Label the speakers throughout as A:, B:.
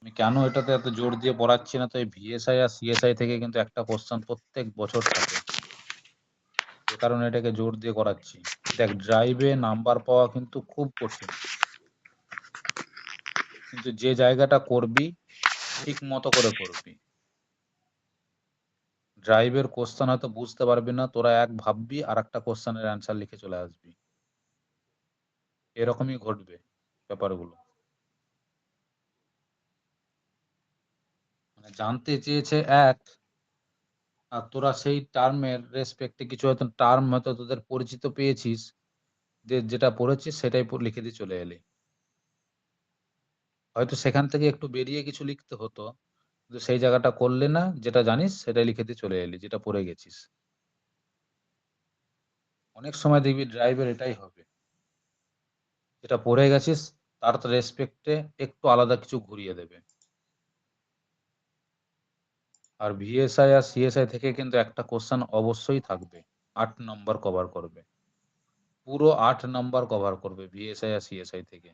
A: আমি কেন এটাতে এত জোর দিয়ে পড়াচ্ছি না, তো এই ভিএসআই আর সিএসআই থেকে কিন্তু একটা কোশ্চেন প্রত্যেক বছর থাকে, যে কারণে এটাকে জোর দিয়ে করাচ্ছি। দেখ, ড্রাইভে নাম্বার পাওয়া কিন্তু খুব কঠিন, কিন্তু যে জায়গাটা করবি ঠিক মতো করে করবি। ড্রাইভের কোশ্চেন হয়তো বুঝতে পারবি না, তোরা এক ভাববি আর একটা কোশ্চেনের অ্যান্সার লিখে চলে আসবি, এরকমই ঘটবে ব্যাপারগুলো। মানে জানতে চেয়েছে এক, আর তোরা সেই টার্মের রেসপেক্টে কিছু হয়তো টার্ম হয়তো তোদের পরিচিত পেয়েছিস, যেটা পড়েছিস সেটাই লিখে দিয়ে চলে এলি। হয়তো সেখান থেকে একটু বেরিয়ে কিছু লিখতে হতো, কিন্তু সেই জায়গাটা করলে না, যেটা জানিস সেটাই লিখে দিয়ে চলে এলি, যেটা পড়ে গেছিস। অনেক সময় দেখবি ড্রাইভের এটাই হবে, যেটা পড়ে গেছিস তার রেসপেক্টে একটু আলাদা কিছু ঘুরিয়ে দেবে। আর ভিএসআই আর সিএসআই থেকে কিন্তু একটা কোশ্চেন অবশ্যই থাকবে, 8 নম্বর কভার করবে, পুরো 8 নম্বর কভার করবে ভিএসআই আর সিএসআই থেকে।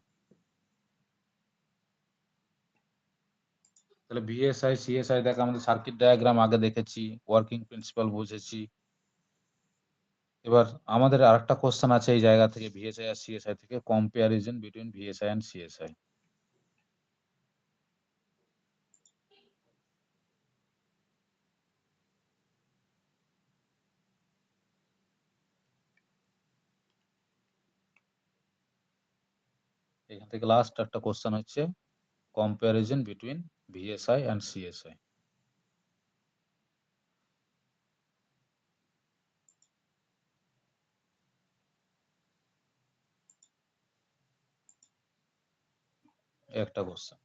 A: তাহলে ভিএসআই সিএসআই দেখ, আমাদের সার্কিট ডায়াগ্রাম আগে দেখেছি, ওয়ার্কিং প্রিন্সিপাল বুঝেছি। এবার আমাদের আরেকটা কোশ্চেন আছে এই জায়গা থেকে, ভিএসআই আর সিএসআই থেকে, comparison between VSI and CSI. এখান থেকে লাস্ট একটা কোশ্চেন হচ্ছে comparison between VSI and CSI. একটা question.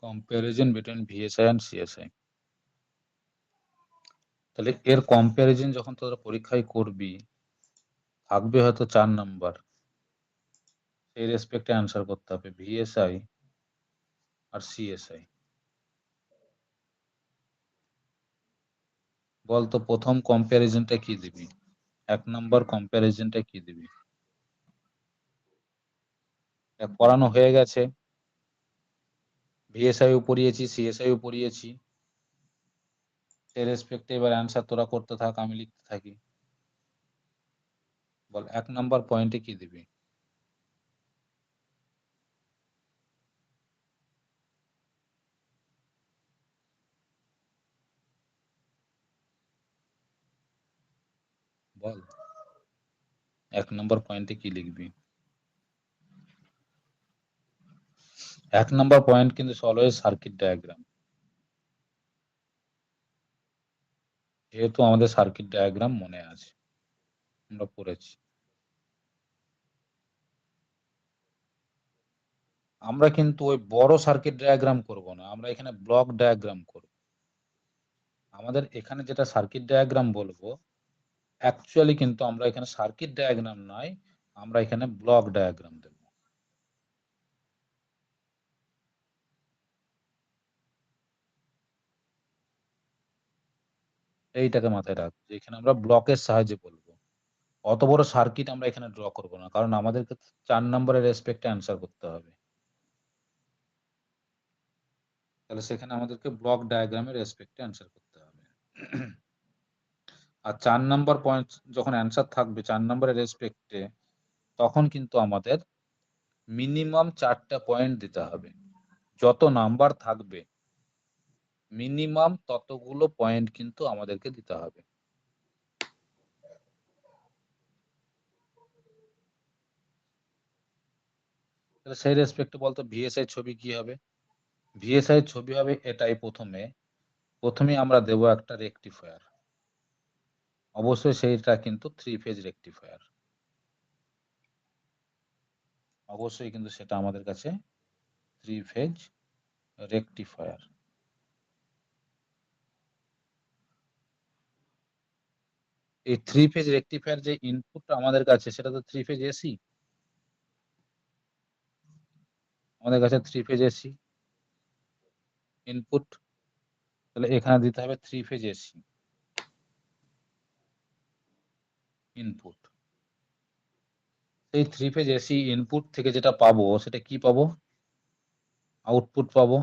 A: Comparison between VSI and CSI. তাহলে এর কম্পারিজন যখন তোরা পরীক্ষায় করবি, থাকবে হয়তো 4 নম্বর, সেই রেসপেক্টে অ্যান্সার করতে হবে ভিএসআই আর সিএসআই। বলতো প্রথম কম্পারিজনটা কি দিবি, 1 নম্বর কম্পারিজনটা কি দিবি? পড়ানো হয়ে গেছে, ভিএসআইও পড়িয়েছি, সিএসআইও পড়িয়েছি, সেই রেসপেক্টে এবার অ্যান্সার তোরা করতে থাক, আমি লিখতে থাকি। বল 1 নম্বর পয়েন্টে কি দিবি? বল 1 নম্বর পয়েন্টে কি লিখবি? 1 নম্বর পয়েন্ট কিন্তু অলওয়েজ সার্কিট ডায়াগ্রাম, যেহেতু আমাদের সার্কিট ডায়াগ্রাম মনে আছে, আমরা পড়েছি। আমরা কিন্তু ওই বড় সার্কিট ডায়াগ্রাম করব না, আমরা এখানে ব্লক ডায়াগ্রাম করব। আমাদের এখানে যেটা সার্কিট ডায়াগ্রাম বলবো, অ্যাকচুয়ালি কিন্তু আমরা এখানে সার্কিট ডায়াগ্রাম নয়, আমরা এখানে ব্লক ডায়াগ্রাম দেব। এইটাকে মাথায় রাখ, যে এখানে আমরা ব্লকের সাহায্যে বলবো। অত বড় সার্কিট আমরা এখানে ড্র করব না, কারণ আমাদেরকে 4 নম্বরের রেসপেক্টে অ্যান্সার করতে হবে। তাহলে সেখানে আমাদেরকে ব্লক ডায়াগ্রামের রেসপেক্টে অ্যান্সার করতে হবে। আর 4 নম্বর পয়েন্ট যখন অ্যান্সার থাকবে 4 নম্বরের রেসপেক্টে, তখন কিন্তু আমাদের মিনিমাম 4টা পয়েন্ট দিতে হবে। যত নাম্বার থাকবে মিনিমাম ততগুলো পয়েন্ট কিন্তু আমাদেরকে দিতে হবে। তাহলে সেই রেসপেক্টে বলতো ভিএসআই ছবি কি হবে? ভিএসআই ছবি হবে এটাই, প্রথমে আমরা দেব একটা রেকটিফায়ার, অবশ্যই সেইটা কিন্তু 3 ফেজ রেকটিফায়ার, অবশ্যই কিন্তু সেটা আমাদের কাছে 3 ফেজ রেকটিফায়ার। এই 3 ফেজ রেকটিফায়ার যে ইনপুটটা আমাদের কাছে, সেটা তো 3 ফেজ এসি, আমাদের কাছে 3 ফেজ এসি ইনপুট। তাহলে এখানে দিতে হবে 3 ফেজ এসি ইনপুট। এই 3 ফেজ এসি ইনপুট থেকে যেটা পাবো সেটা কি পাবো? আউটপুট পাবো,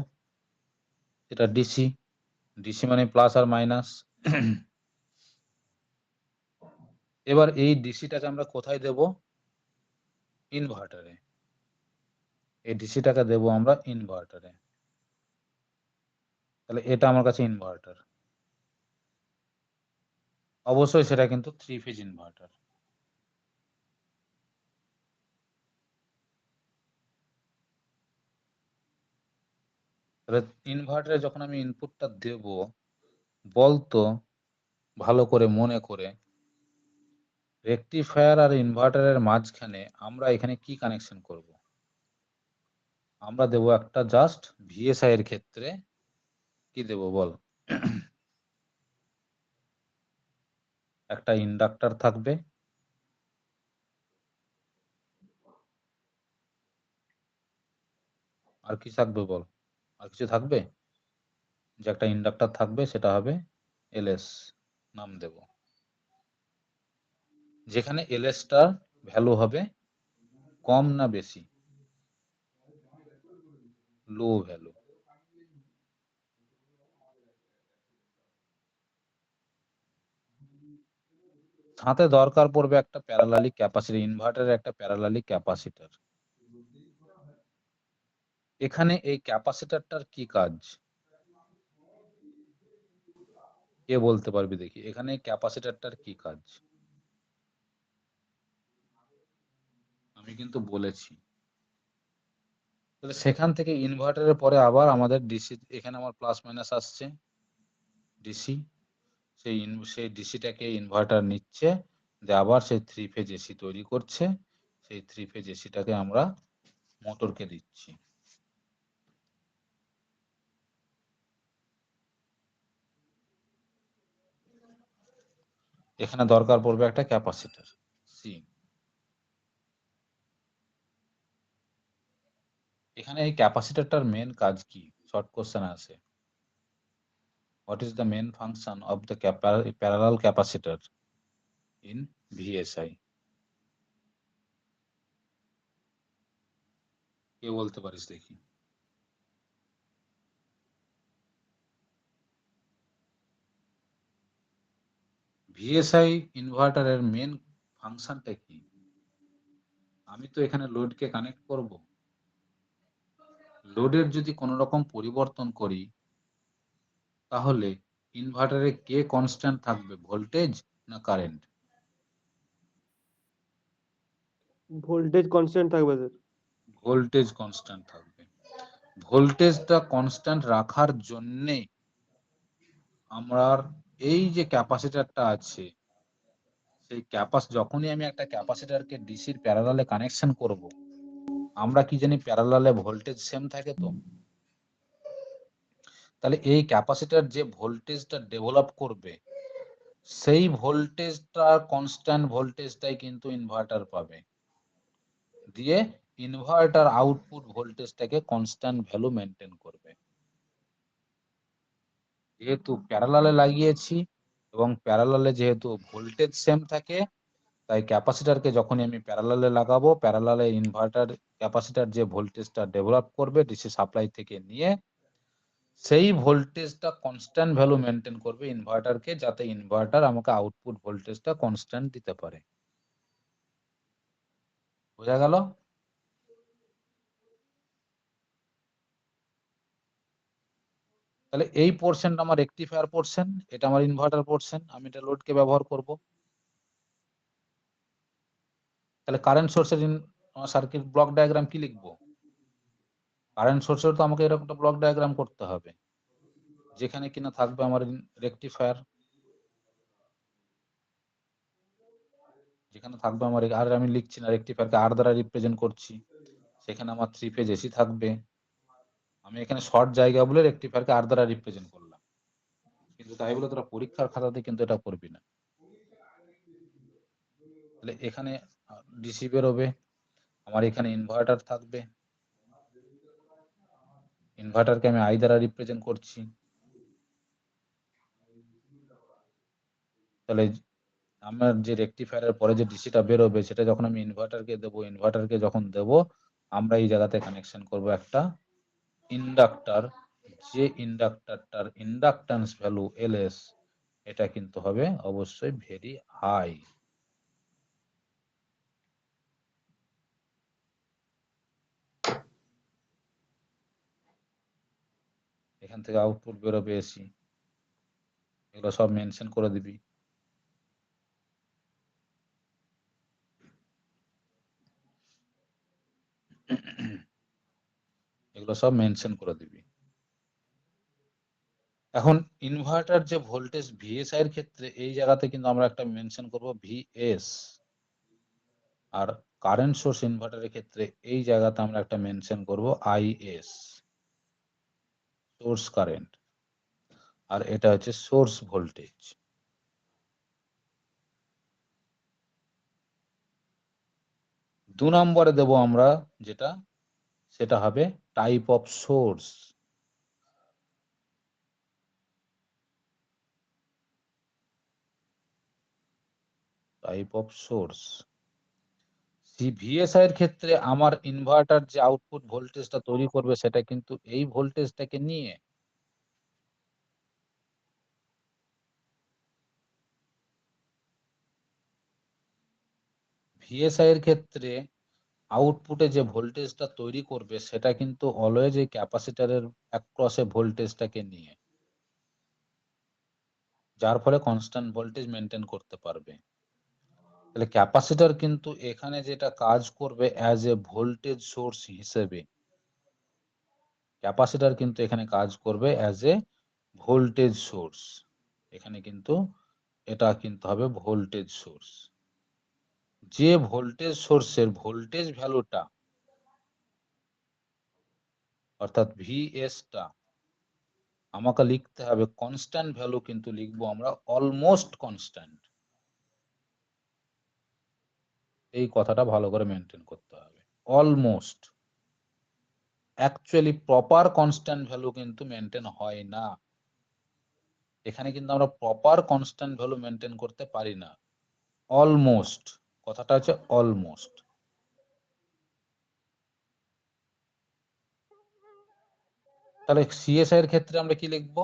A: এটা ডিসি। ডিসি মানে প্লাস আর মাইনাস। এবার এই ডিসিটাকে আমরা কোথায় দেব? ইনভার্টারে। এই ডিসিটাকে দেব আমরা ইনভার্টারে। তাহলে এটা আমার কাছে ইনভার্টার। অবশ্যই সেটা কিন্তু 3 ফেজ ইনভার্টার। তাহলে ইনভার্টারে যখন আমি ইনপুটটা দেব, বলতো ভালো করে মনে করে, রেকটিফায়ার আর ইনভার্টারের মাঝখানে আমরা এখানে কি কানেকশন করব? আমরা দেব একটা জাস্ট ভিএসআই এর ক্ষেত্রে কি দেব বল? একটা ইন্ডাক্টর থাকবে, আর কি থাকবে বল? আর কিছু থাকবে? যে একটা ইন্ডাক্টর থাকবে, সেটা হবে এলএস নাম দেব, যেখানে এলএসটার ভ্যালু হবে কম না বেশি? লো ভ্যালু। সাথে দরকার পড়বে একটা প্যারালালি ক্যাপাসিটর, ইনভার্টারের একটা প্যারালালি ক্যাপাসিটর। এখানে এই ক্যাপাসিটরটার কি কাজ? কে বলতে পারবি দেখি, এখানে ক্যাপাসিটরটার কি কাজ? আমি কিন্তু বলেছি। তাহলে সেখান থেকে ইনভার্টারের পরে আবার আমাদের ডিসি, এখানে আমার প্লাস মাইনাস আসছে ডিসি, সেই ডিসিটাকে ইনভার্টার নিচ্ছে, যে আবার সেই 3 ফেজ এসি তৈরি করছে। সেই 3 ফেজ এসিটাকে আমরা মোটরকে দিচ্ছি। এখানে দরকার পড়বে একটা ক্যাপাসিটর সি। এখানে এই ক্যাপাসিটরটার মেন কাজ কি? শর্ট কোশ্চেন আছে, what is the main function of the parallel capacitor in VSI? কে বলতে পারিস দেখি? ভিএসআই ইনভার্টারের মেন ফাংশনটা কি? আমি তো এখানে লোডকে কানেক্ট করব। লোডের যদি কোনো রকম পরিবর্তন করি, তাহলে ইনভার্টারে কে কনস্ট্যান্ট থাকবে, ভোল্টেজ না কারেন্ট?
B: ভোল্টেজ কনস্ট্যান্ট থাকবে স্যার।
A: ভোল্টেজ কনস্ট্যান্ট থাকবে। ভোল্টেজটা কনস্ট্যান্ট রাখার জন্যে আমরা এই যে ক্যাপাসিটরটা আছে, সেই যখনই আমি একটা ক্যাপাসিটরকে ডিসির প্যারালালে কানেকশন করব, আমরা কি জানি প্যারালালে ভোল্টেজ সেম থাকে তো। তাহলে এই ক্যাপাসিটর যে ভোল্টেজটা ডেভেলপ করবে, সেই ভোল্টেজটা কনস্ট্যান্ট ভোল্টেজটাই কিন্তু ইনভার্টার পাবে, দিয়ে ইনভার্টার আউটপুট ভোল্টেজটাকে কনস্ট্যান্ট ভ্যালু মেনটেন করবে। যেহেতু প্যারালালে লাগিয়েছি এবং প্যারালালে যেহেতু ভোল্টেজ সেম থাকে, তাই ক্যাপাসিটরকে যখনই আমি প্যারালালে লাগাবো, প্যারালালে ইনভার্টার ক্যাপাসিটর যে ভোল্টেজটা ডেভেলপ করবে ডিসি সাপ্লাই থেকে নিয়ে, সেই ভোল্টেজটা কনস্ট্যান্ট ভ্যালু মেনটেন করবে ইনভার্টারকে, যাতে ইনভার্টার আমাকে আউটপুট ভোল্টেজটা কনস্ট্যান্ট দিতে পারে। বোঝা গেল? তাহলে এই পোর্শনটা আমার রেকটিফায়ার পোর্শন, এটা আমার ইনভার্টার পোর্শন, আমি এটা লোডকে ব্যবহার করব। তাহলে কারেন্ট সোর্সের সার্কিট ব্লক ডায়াগ্রাম কি লিখবো? কারেন্ট সোর্সের তো আমাকে এরকম একটা ব্লক ডায়াগ্রাম করতে হবে, যেখানে কিনা থাকবে আমার রেকটিফায়ার, যেখানে থাকবে আমার, আর আমি লিখছি না, রেকটিফায়ারকে আর দ্বারা রিপ্রেজেন্ট করছি। সেখানে আমার 3 ফেজ এসি থাকবে। আমি এখানে শর্ট জায়গা বলে রেকটিফায়ারকে আর দ্বারা রিপ্রেজেন্ট করলাম, কিন্তু তাই বলে তোরা পরীক্ষার খাতাতে কিন্তু এটা করবি না। তাহলে এখানে ডিসি বেরোবে, আমার এখানে ইনভার্টার থাকবে, ইনভার্টারকে আমি আই দ্বারা রিপ্রেজেন্ট করছি। তাহলে আমার যে রেকটিফায়ারের পরে যে ডিসিটা বেরোবে সেটা যখন আমি ইনভার্টারকে দেবো, ইনভার্টারকে যখন দেবো আমরা এই জায়গাতে কানেকশন করব একটা ইন্ডাক্টর, যে ইন্ডাক্টরটার ইন্ডাক্টেন্স ভ্যালু এলএস এটা কিন্তু হবে অবশ্যই ভেরি হাই। এখান থেকে আউটপুট বেরোবে এসি, এগুলো সব মেনশন করে দিবি। এগুলো সব মেনশন করে দিবি। এখন ইনভার্টার যে ভোল্টেজ ভিএসআই এর ক্ষেত্রে এই জায়গাতে কিন্তু আমরা একটা মেনশন করব ভিএস, আর কারেন্ট সোর্স ইনভার্টারের ক্ষেত্রে এই জায়গাতে আমরা একটা মেনশন করব আইএস, সোর্স কারেন্ট, আর এটা হচ্ছে সোর্স ভোল্টেজ। দু নম্বরে দেব আমরা যেটা, সেটা হবে type of source. Type of source VSI এর ক্ষেত্রে আমার ইনভার্টার যে আউটপুট ভোল্টেজটা তৈরি করবে সেটা কিন্তু এই ভোল্টেজটাকে নিয়ে। ভিএসআই এর ক্ষেত্রে আউটপুটে যে ভোল্টেজটা তৈরি করবে সেটা কিন্তু অলওয়েজ এই ক্যাপাসিটরের অ্যাক্রসে ভোল্টেজটাকে নিয়ে, যার ফলে কনস্ট্যান্ট ভোল্টেজ মেনটেন করতে পারবে। তাহলে ক্যাপাসিটর কিন্তু এখানে যেটা কাজ করবে অ্যাজ এ ভোল্টেজ সোর্স হিসেবে, ক্যাপাসিটর কিন্তু এখানে কাজ করবে অ্যাজ এ ভোল্টেজ সোর্স। এখানে কিন্তু এটা কিন্তু হবে ভোল্টেজ সোর্স। যে ভোল্টেজ সোর্সের ভোল্টেজ ভ্যালুটা অর্থাৎ ভিএসটা আমাকে লিখতে হবে কনস্ট্যান্ট ভ্যালু, কিন্তু লিখবো আমরা অলমোস্ট কনস্ট্যান্ট। এই কথাটা ভালো করে মেনটেন করতে হবে। Almost, actually proper constant value কিন্তু মেনটেন হয় না। এখানে কিন্তু আমরা প্রপার কনস্ট্যান্ট ভ্যালু মেনটেন করতে পারি না। অলমোস্ট, কথাটা হচ্ছে অলমোস্ট। তাহলে সিএসআই এর ক্ষেত্রে আমরা কি লিখবো?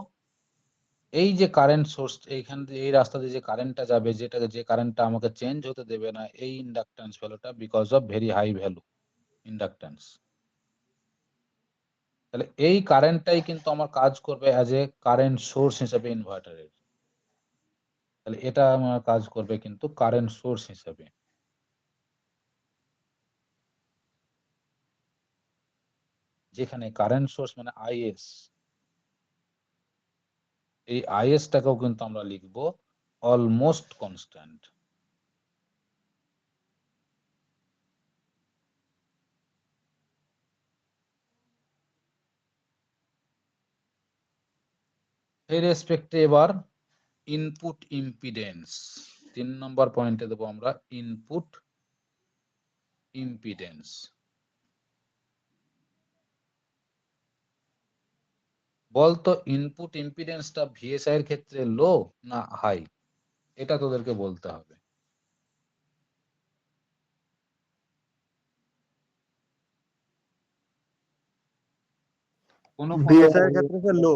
A: এই যে কারেন্ট সোর্স, এইখান দিয়ে এই রাস্তা দিয়ে যে কারেন্টটা যাবে, যেটাকে যে কারেন্টটা আমাকে চেঞ্জ হতে দেবে না এই ইন্ডাক্টেন্স ভ্যালুটা, because of very high value inductance. তাহলে এই কারেন্টটাই কিন্তু আমার কাজ করবে অ্যাজ এ কারেন্ট সোর্স হিসেবে ইনভার্টারের। তাহলে এটা আমার কাজ করবে কিন্তু কারেন্ট সোর্স হিসেবে, যেখানে কারেন্ট সোর্স মানে আইএস, এই আইএসটাকেও কিন্তু আমরা লিখবো অলমোস্ট কনস্ট্যান্ট। এই রেসপেক্টে এবার ইনপুট ইম্পিডেন্স, 3 নম্বর পয়েন্টে দেবো আমরা ইনপুট ইম্পিডেন্স। বলতো ইনপুট ইম্পিডেন্সটা ভিএসআই এর ক্ষেত্রে লো না হাই, এটা তোদেরকে বলতে হবে। কোনো
B: ভিএসআই এর ক্ষেত্রে স্যার লো।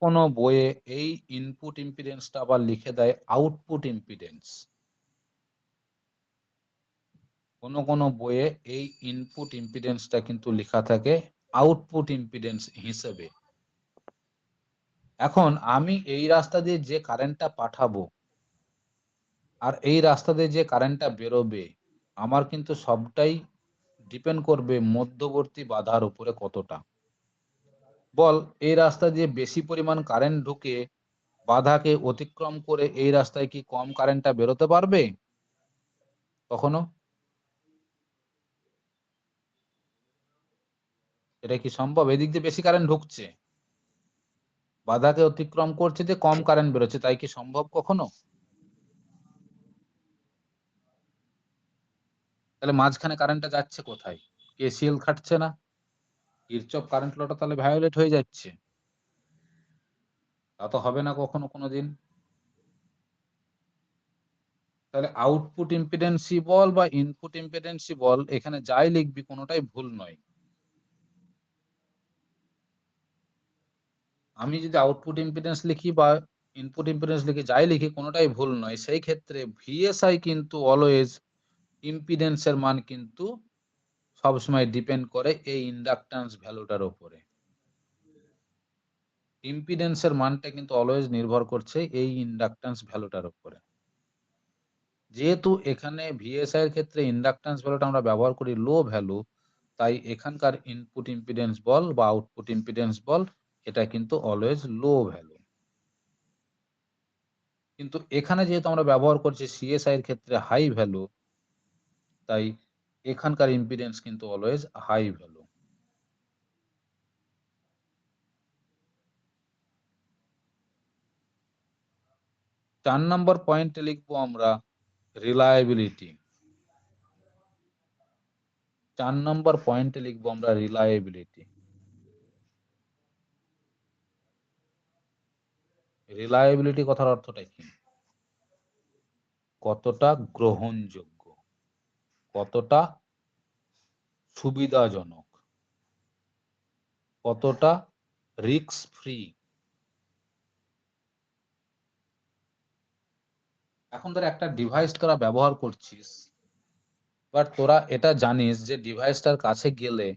A: কোনো বইয়ে এই ইনপুট ইম্পিডেন্সটা আবার লিখে দেয় আউটপুট ইম্পিডেন্স। কোনো বইয়ে এই ইনপুট ইম্পিডেন্সটা কিন্তু লেখা থাকে আউটপুট ইম্পিডেন্স হিসেবে। এখন আমি এই রাস্তা দিয়ে যে কারেন্টটা পাঠাবো আর এই রাস্তা দিয়ে যে কারেন্টটা বেরোবে, আমার কিন্তু সবটাই ডিপেন্ড করবে মধ্যবর্তী বাধার উপরে কতটা। বল এই রাস্তা দিয়ে বেশি পরিমাণ কারেন্ট ঢুকে বাধাকে অতিক্রম করে এই রাস্তায় কি কম কারেন্টটা বেরোতে পারবে কখনো? এটা কি সম্ভব? এদিক দিয়ে বেশি কারেন্ট ঢুকছে, বাধাকে অতিক্রম করছে যে কম কারেন্ট বেরোচ্ছে, তাই কি সম্ভব কখনো? তাহলে মাঝখানে কারেন্টটা যাচ্ছে কোথায়? কেসিএল খাটছে না, কিরচফ কারেন্ট লটা তাহলে ভায়োলেট হয়ে যাচ্ছে। তা তো হবে না কখনো কোনোদিন। তাহলে আউটপুট ইম্পিডেন্সই বল বা ইনপুট ইম্পিডেন্সই বল, এখানে যাই লিখবি কোনোটাই ভুল নয়। আমি যদি আউটপুট ইম্পিডেন্স লিখি বা ইনপুট ইম্পিডেন্স লিখি, যাই লিখি কোনোটাই ভুল নয়। সেই ক্ষেত্রে ভিএসআই কিন্তু অলওয়েজ ইম্পিডেন্সের মান কিন্তু সবসময় ডিপেন্ড করে এই ইন্ডাকট্যান্স ভ্যালুটার উপরে। ইম্পিডেন্সের মানটা কিন্তু অলওয়েজ নির্ভর করছে এই ইন্ডাকট্যান্স ভ্যালুটার উপরে। যেহেতু এখানে ভিএসআই এর ক্ষেত্রে ইন্ডাকট্যান্স ভ্যালুটা আমরা ব্যবহার করি লো ভ্যালু, তাই এখানকার ইনপুট ইম্পিডেন্স বল বা আউটপুট ইম্পিডেন্স বল, এটা কিন্তু অলওয়েজ লো ভ্যালু। কিন্তু এখানে যেহেতু আমরা ব্যবহার করছি সিএসআই এর ক্ষেত্রে হাই ভ্যালু, তাই এখানকার ইম্পিডেন্স কিন্তু অলওয়েজ হাই ভ্যালু। চার নম্বর পয়েন্টে লিখবো আমরা রিলায়েবিলিটি। 4 নম্বর পয়েন্টে লিখবো আমরা রিলায়েবিলিটি। রিলায়েবিলিটি কথার অর্থটা কি? কতটা গ্রহণযোগ্য, কতটা সুবিধাজনক, কতটা রিস্ক ফ্রি। এখন ধর একটা ডিভাইস তোরা ব্যবহার করছিস, বাট তোরা এটা জানিস যে ডিভাইসটার কাছে গেলে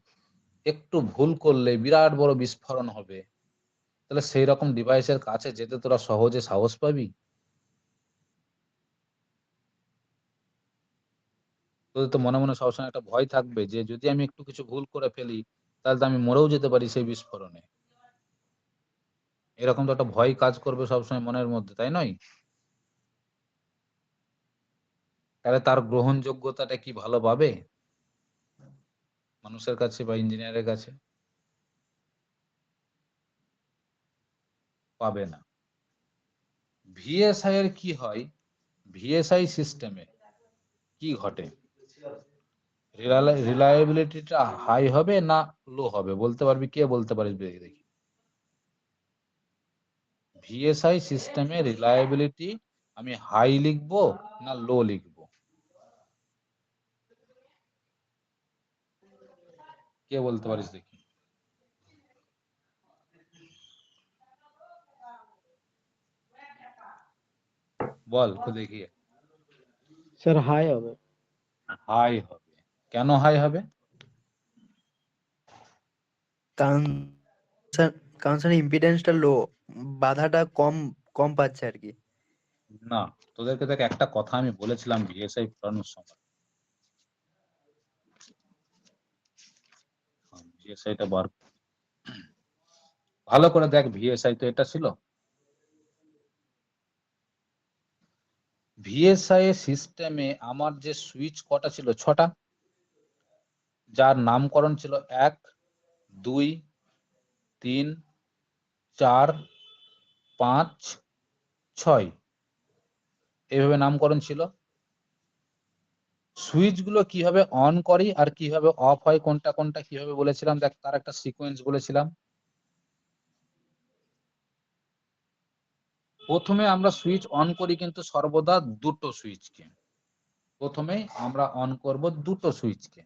A: একটু ভুল করলে বিরাট বড় বিস্ফোরণ হবে, তাহলে সেই রকম ডিভাইসের কাছে যেতে তোরা সহজে সাহস পাবি? তোদের তো মনে মনে সবসময় একটা ভয় থাকবে যে যদি আমি একটু কিছু ভুল করে ফেলি, তাহলে তো আমি মরেও যেতে পারি সেই বিস্ফোরণে। এরকম তো একটা ভয় কাজ করবে সবসময় মনের মধ্যে, তাই নয়? তাহলে তার গ্রহণযোগ্যতাটা কি ভালো পাবে মানুষের কাছে বা ইঞ্জিনিয়ারের কাছে? পাবে না। ভিএসআই এর কি হয়? ভিএসআই সিস্টেমে কি ঘটে? রিলায়েবিলিটিটা হাই হবে না লো হবে? বলতে পারবি? কে বলতে পারিস দেখি? ভিএসআই সিস্টেমে রিলায়েবিলিটি আমি হাই লিখবো না লো লিখবো? কে বলতে পারিস দেখি? বল তো দেখি।
B: স্যার হাই হবে।
A: হাই হবে। কেন হাই হবে?
C: কারণ স্যার কারণ স্যার ইম্পিডেন্সটা লো, বাধাটা কম কম পাচ্ছে আর কি।
A: না, তোদেরকে দেখ একটা কথা আমি বলেছিলাম ভিএসআই পড়ানোর সময়। ভিএসআইটা বার ভালো করে দেখ। ভিএসআই তো এটা ছিল। ভিএসআই সিস্টেমে আমার যে সুইচ কটা ছিল? 6টা, যার নামকরণ ছিল 1, 2, 3, 4, 5, 6, এইভাবে নামকরণ ছিল। সুইচ গুলো কিভাবে অন করি আর কিভাবে অফ হয়, কোনটা কোনটা কিভাবে বলেছিলাম দেখ, তার একটা সিকোয়েন্স বলেছিলাম। প্রথমে আমরা সুইচ অন করি কিন্তু সর্বদা দুটো সুইচকে। প্রথমে আমরা অন করব দুটো সুইচকে,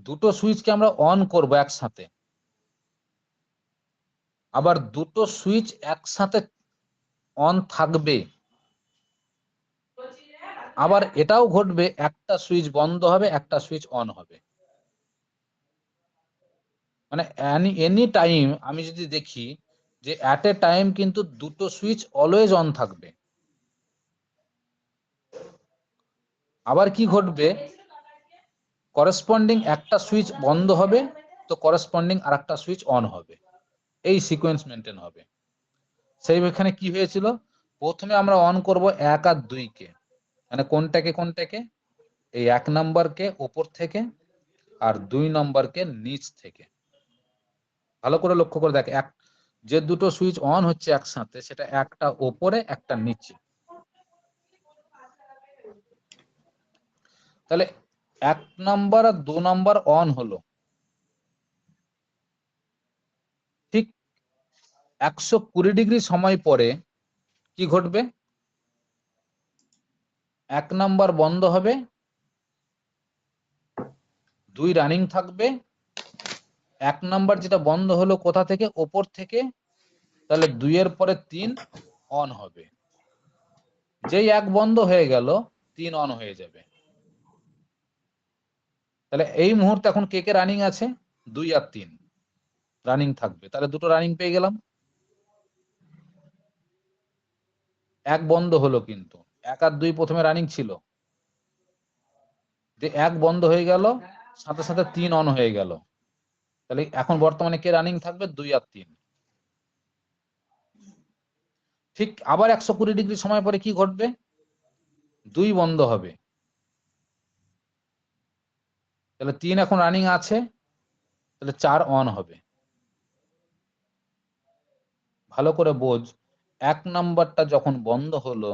A: দুটো সুইচকে আমরা অন করব একসাথে। আবার দুটো সুইচ একসাথে অন থাকবে, আবার এটাও ঘটবে একটা সুইচ বন্ধ হবে একটা সুইচ অন হবে। মানে এনি টাইম আমি যদি দেখি যে অ্যাট এ টাইম কিন্তু দুটো সুইচ অলওয়েজ অন থাকবে। আবার কি ঘটবে, করেসপন্ডিং একটা সুইচ বন্ধ হবে তো করেসপন্ডিং আরেকটা সুইচ অন হবে, এই সিকোয়েন্স মেনটেন হবে। সেই এখানে কি হয়েছিল, প্রথমে আমরা অন করব 1 আর 2 কে, মানে কোনটাকে কোনটাকে, এই 1 নাম্বারকে উপর থেকে আর 2 নাম্বারকে নিচ থেকে। ভালো করে লক্ষ্য করে দেখ, যে দুটো সুইচ অন হচ্ছে একসাথে সেটা একটা ওপরে একটা নিচে। তাহলে 1 নাম্বার আর 2 নাম্বার অন হলো, ঠিক 120 ডিগ্রি সময় পরে কি ঘটবে, 1 নাম্বার বন্ধ হবে, 2 রানিং থাকবে। 1 নাম্বার যেটা বন্ধ হলো কোথা থেকে? ওপর থেকে, তাহলে 2 এর পরে 3 অন হবে। যেই 1 বন্ধ হয়ে গেল 3 অন হয়ে যাবে। তাহলে এই মুহূর্তে এখন কে কে রানিং আছে? 2 আর 3 রানিং থাকবে, তাহলে দুটো রানিং পেয়ে গেলাম। 1 বন্ধ হলো, কিন্তু 1 আর 2 প্রথমে রানিং ছিল, যে 1 বন্ধ হয়ে গেল, সাথে সাথে 3 অন হয়ে গেল। তাহলে এখন বর্তমানে কে রানিং থাকবে? 2 আর 3। ঠিক আবার 120 ডিগ্রি সময় পরে কি ঘটবে? 2 বন্ধ হবে, তাহলে 3 এখন রানিং আছে, তাহলে 4 অন হবে। ভালো করে বোঝ, 1 নাম্বারটা যখন বন্ধ হলো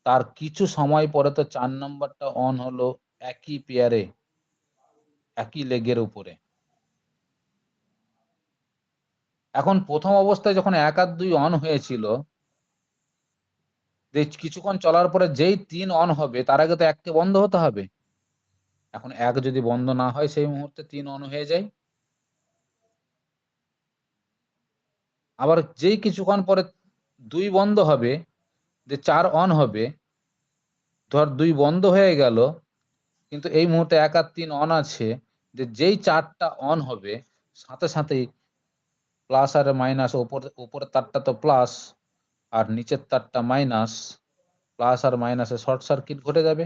A: তার কিছু সময় পরে তো 4 নাম্বারটা অন হলো, একই পেয়ারে, একই লেগের উপরে। এখন প্রথম অবস্থায় যখন 1 আর 2 অন হয়েছিল, যে কিছুক্ষণ চলার পরে যেই 3 অন হবে তার আগে তো 1 কে বন্ধ হতে হবে। এখন 1 যদি বন্ধ না হয় সেই মুহূর্তে 3 অন হয়ে যায়। আবার যেই কিছুক্ষণ পরে 2 বন্ধ হবে, যে 4 অন হবে, ধর 2 বন্ধ হয়ে গেল, কিন্তু এই মুহূর্তে 1 আর 3 অন আছে, যে যেই 4টা অন হবে সাথে সাথেই প্লাস আর মাইনাস, উপরের তারটা তো প্লাস আর নিচের তারটা মাইনাস, প্লাস আর মাইনাসে শর্ট সার্কিট ঘটে যাবে।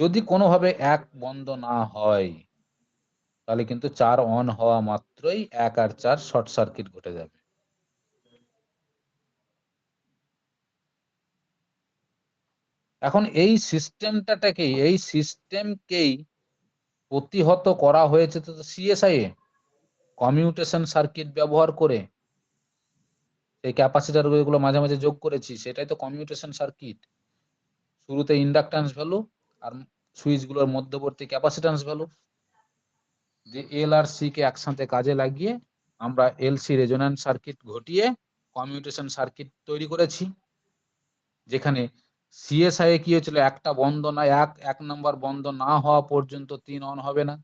A: যদি কোনোভাবে 1 বন্ধ না হয় তাহলে কিন্তু 4 অন হওয়া মাত্রই 1 আর 4 শর্ট সার্কিট ঘটে যাবে। এখন এই সিস্টেমকেই প্রতিহত করা হয়েছে তো সিএসআই এ, কমিউটেশন সার্কিট ব্যবহার করে। এই ক্যাপাসিটর গুলো মাঝে মাঝে যোগ করেছি, সেটাই তো কমিউটেশন সার্কিট। শুরুতে ইন্ডাকট্যান্স ভ্যালু আর সুইচ গুলোর মধ্যবর্তী ক্যাপাসিট্যান্স ভ্যালু, যে এল আর সি কে একসাথে কাজে লাগিয়ে আমরা এলসি রেজোন্যান্স সার্কিট ঘটিয়ে কমিউটেশন সার্কিট তৈরি করেছি। যেখানে সিএসআই এ কি হয়েছিল, একটা বন্ধ না, এক নাম্বার বন্ধ না হওয়া পর্যন্ত 3 অন হবে না।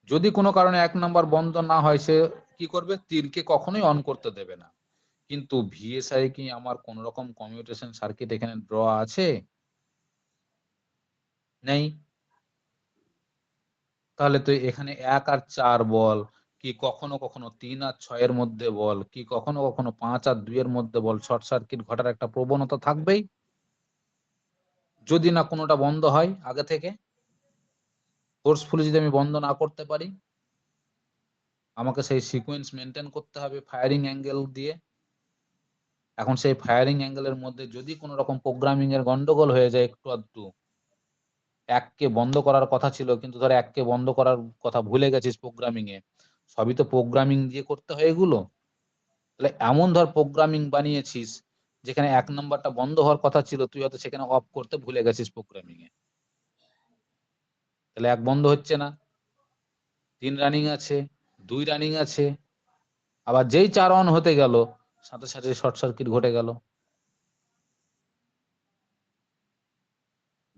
A: যদি কোনো কারণে 1 নাম্বার বন্ধ না হয়, সে কি করবে? 3 কে কখনোই অন করতে দেবে না। কিন্তু ভিএসআই কি আমার কোন রকম কমিউটেশন সার্কিট এখানে ড্র আছে? নেই। তাহলে তো এখানে 1 আর 4 বল, কি কখনো কখনো 3 আর 6 এর মধ্যে বল, কি কখনো কখনো 5 আর 2 এর মধ্যে বল, শর্ট সার্কিট ঘটার একটা প্রবণতা থাকবেই, যদি না কোনোটা বন্ধ হয় আগে থেকে। ফোর্সফুলি যদি আমি বন্ধ না করতে পারি, আমাকে সেই সিকোয়েন্স মেনটেন করতে হবে ফায়ারিং অ্যাঙ্গেল দিয়ে। এখন সেই ফায়ারিং অ্যাঙ্গেলের মধ্যে যদি কোনো রকম প্রোগ্রামিং এর গন্ডগোল হয়ে যায় একটু আধটু, 1 কে বন্ধ করার কথা ছিল কিন্তু ধর 1 কে বন্ধ করার কথা ভুলে গেছিস প্রোগ্রামিং এ, সবই তো প্রোগ্রামিং দিয়ে করতে হয় এগুলো। তাহলে এমন ধর প্রোগ্রামিং বানিয়েছিস যেখানে 1 নাম্বারটা বন্ধ হওয়ার কথা ছিল, তুই হয়তো সেখানে অফ করতে ভুলে গেছিস প্রোগ্রামিং এ, তাহলে 1 বন্ধ হচ্ছে না, 3 রানিং আছে, 2 রানিং আছে, আবার যেই 4 অন হতে গেল সাথে সাথে শর্ট সার্কিট ঘটে গেল।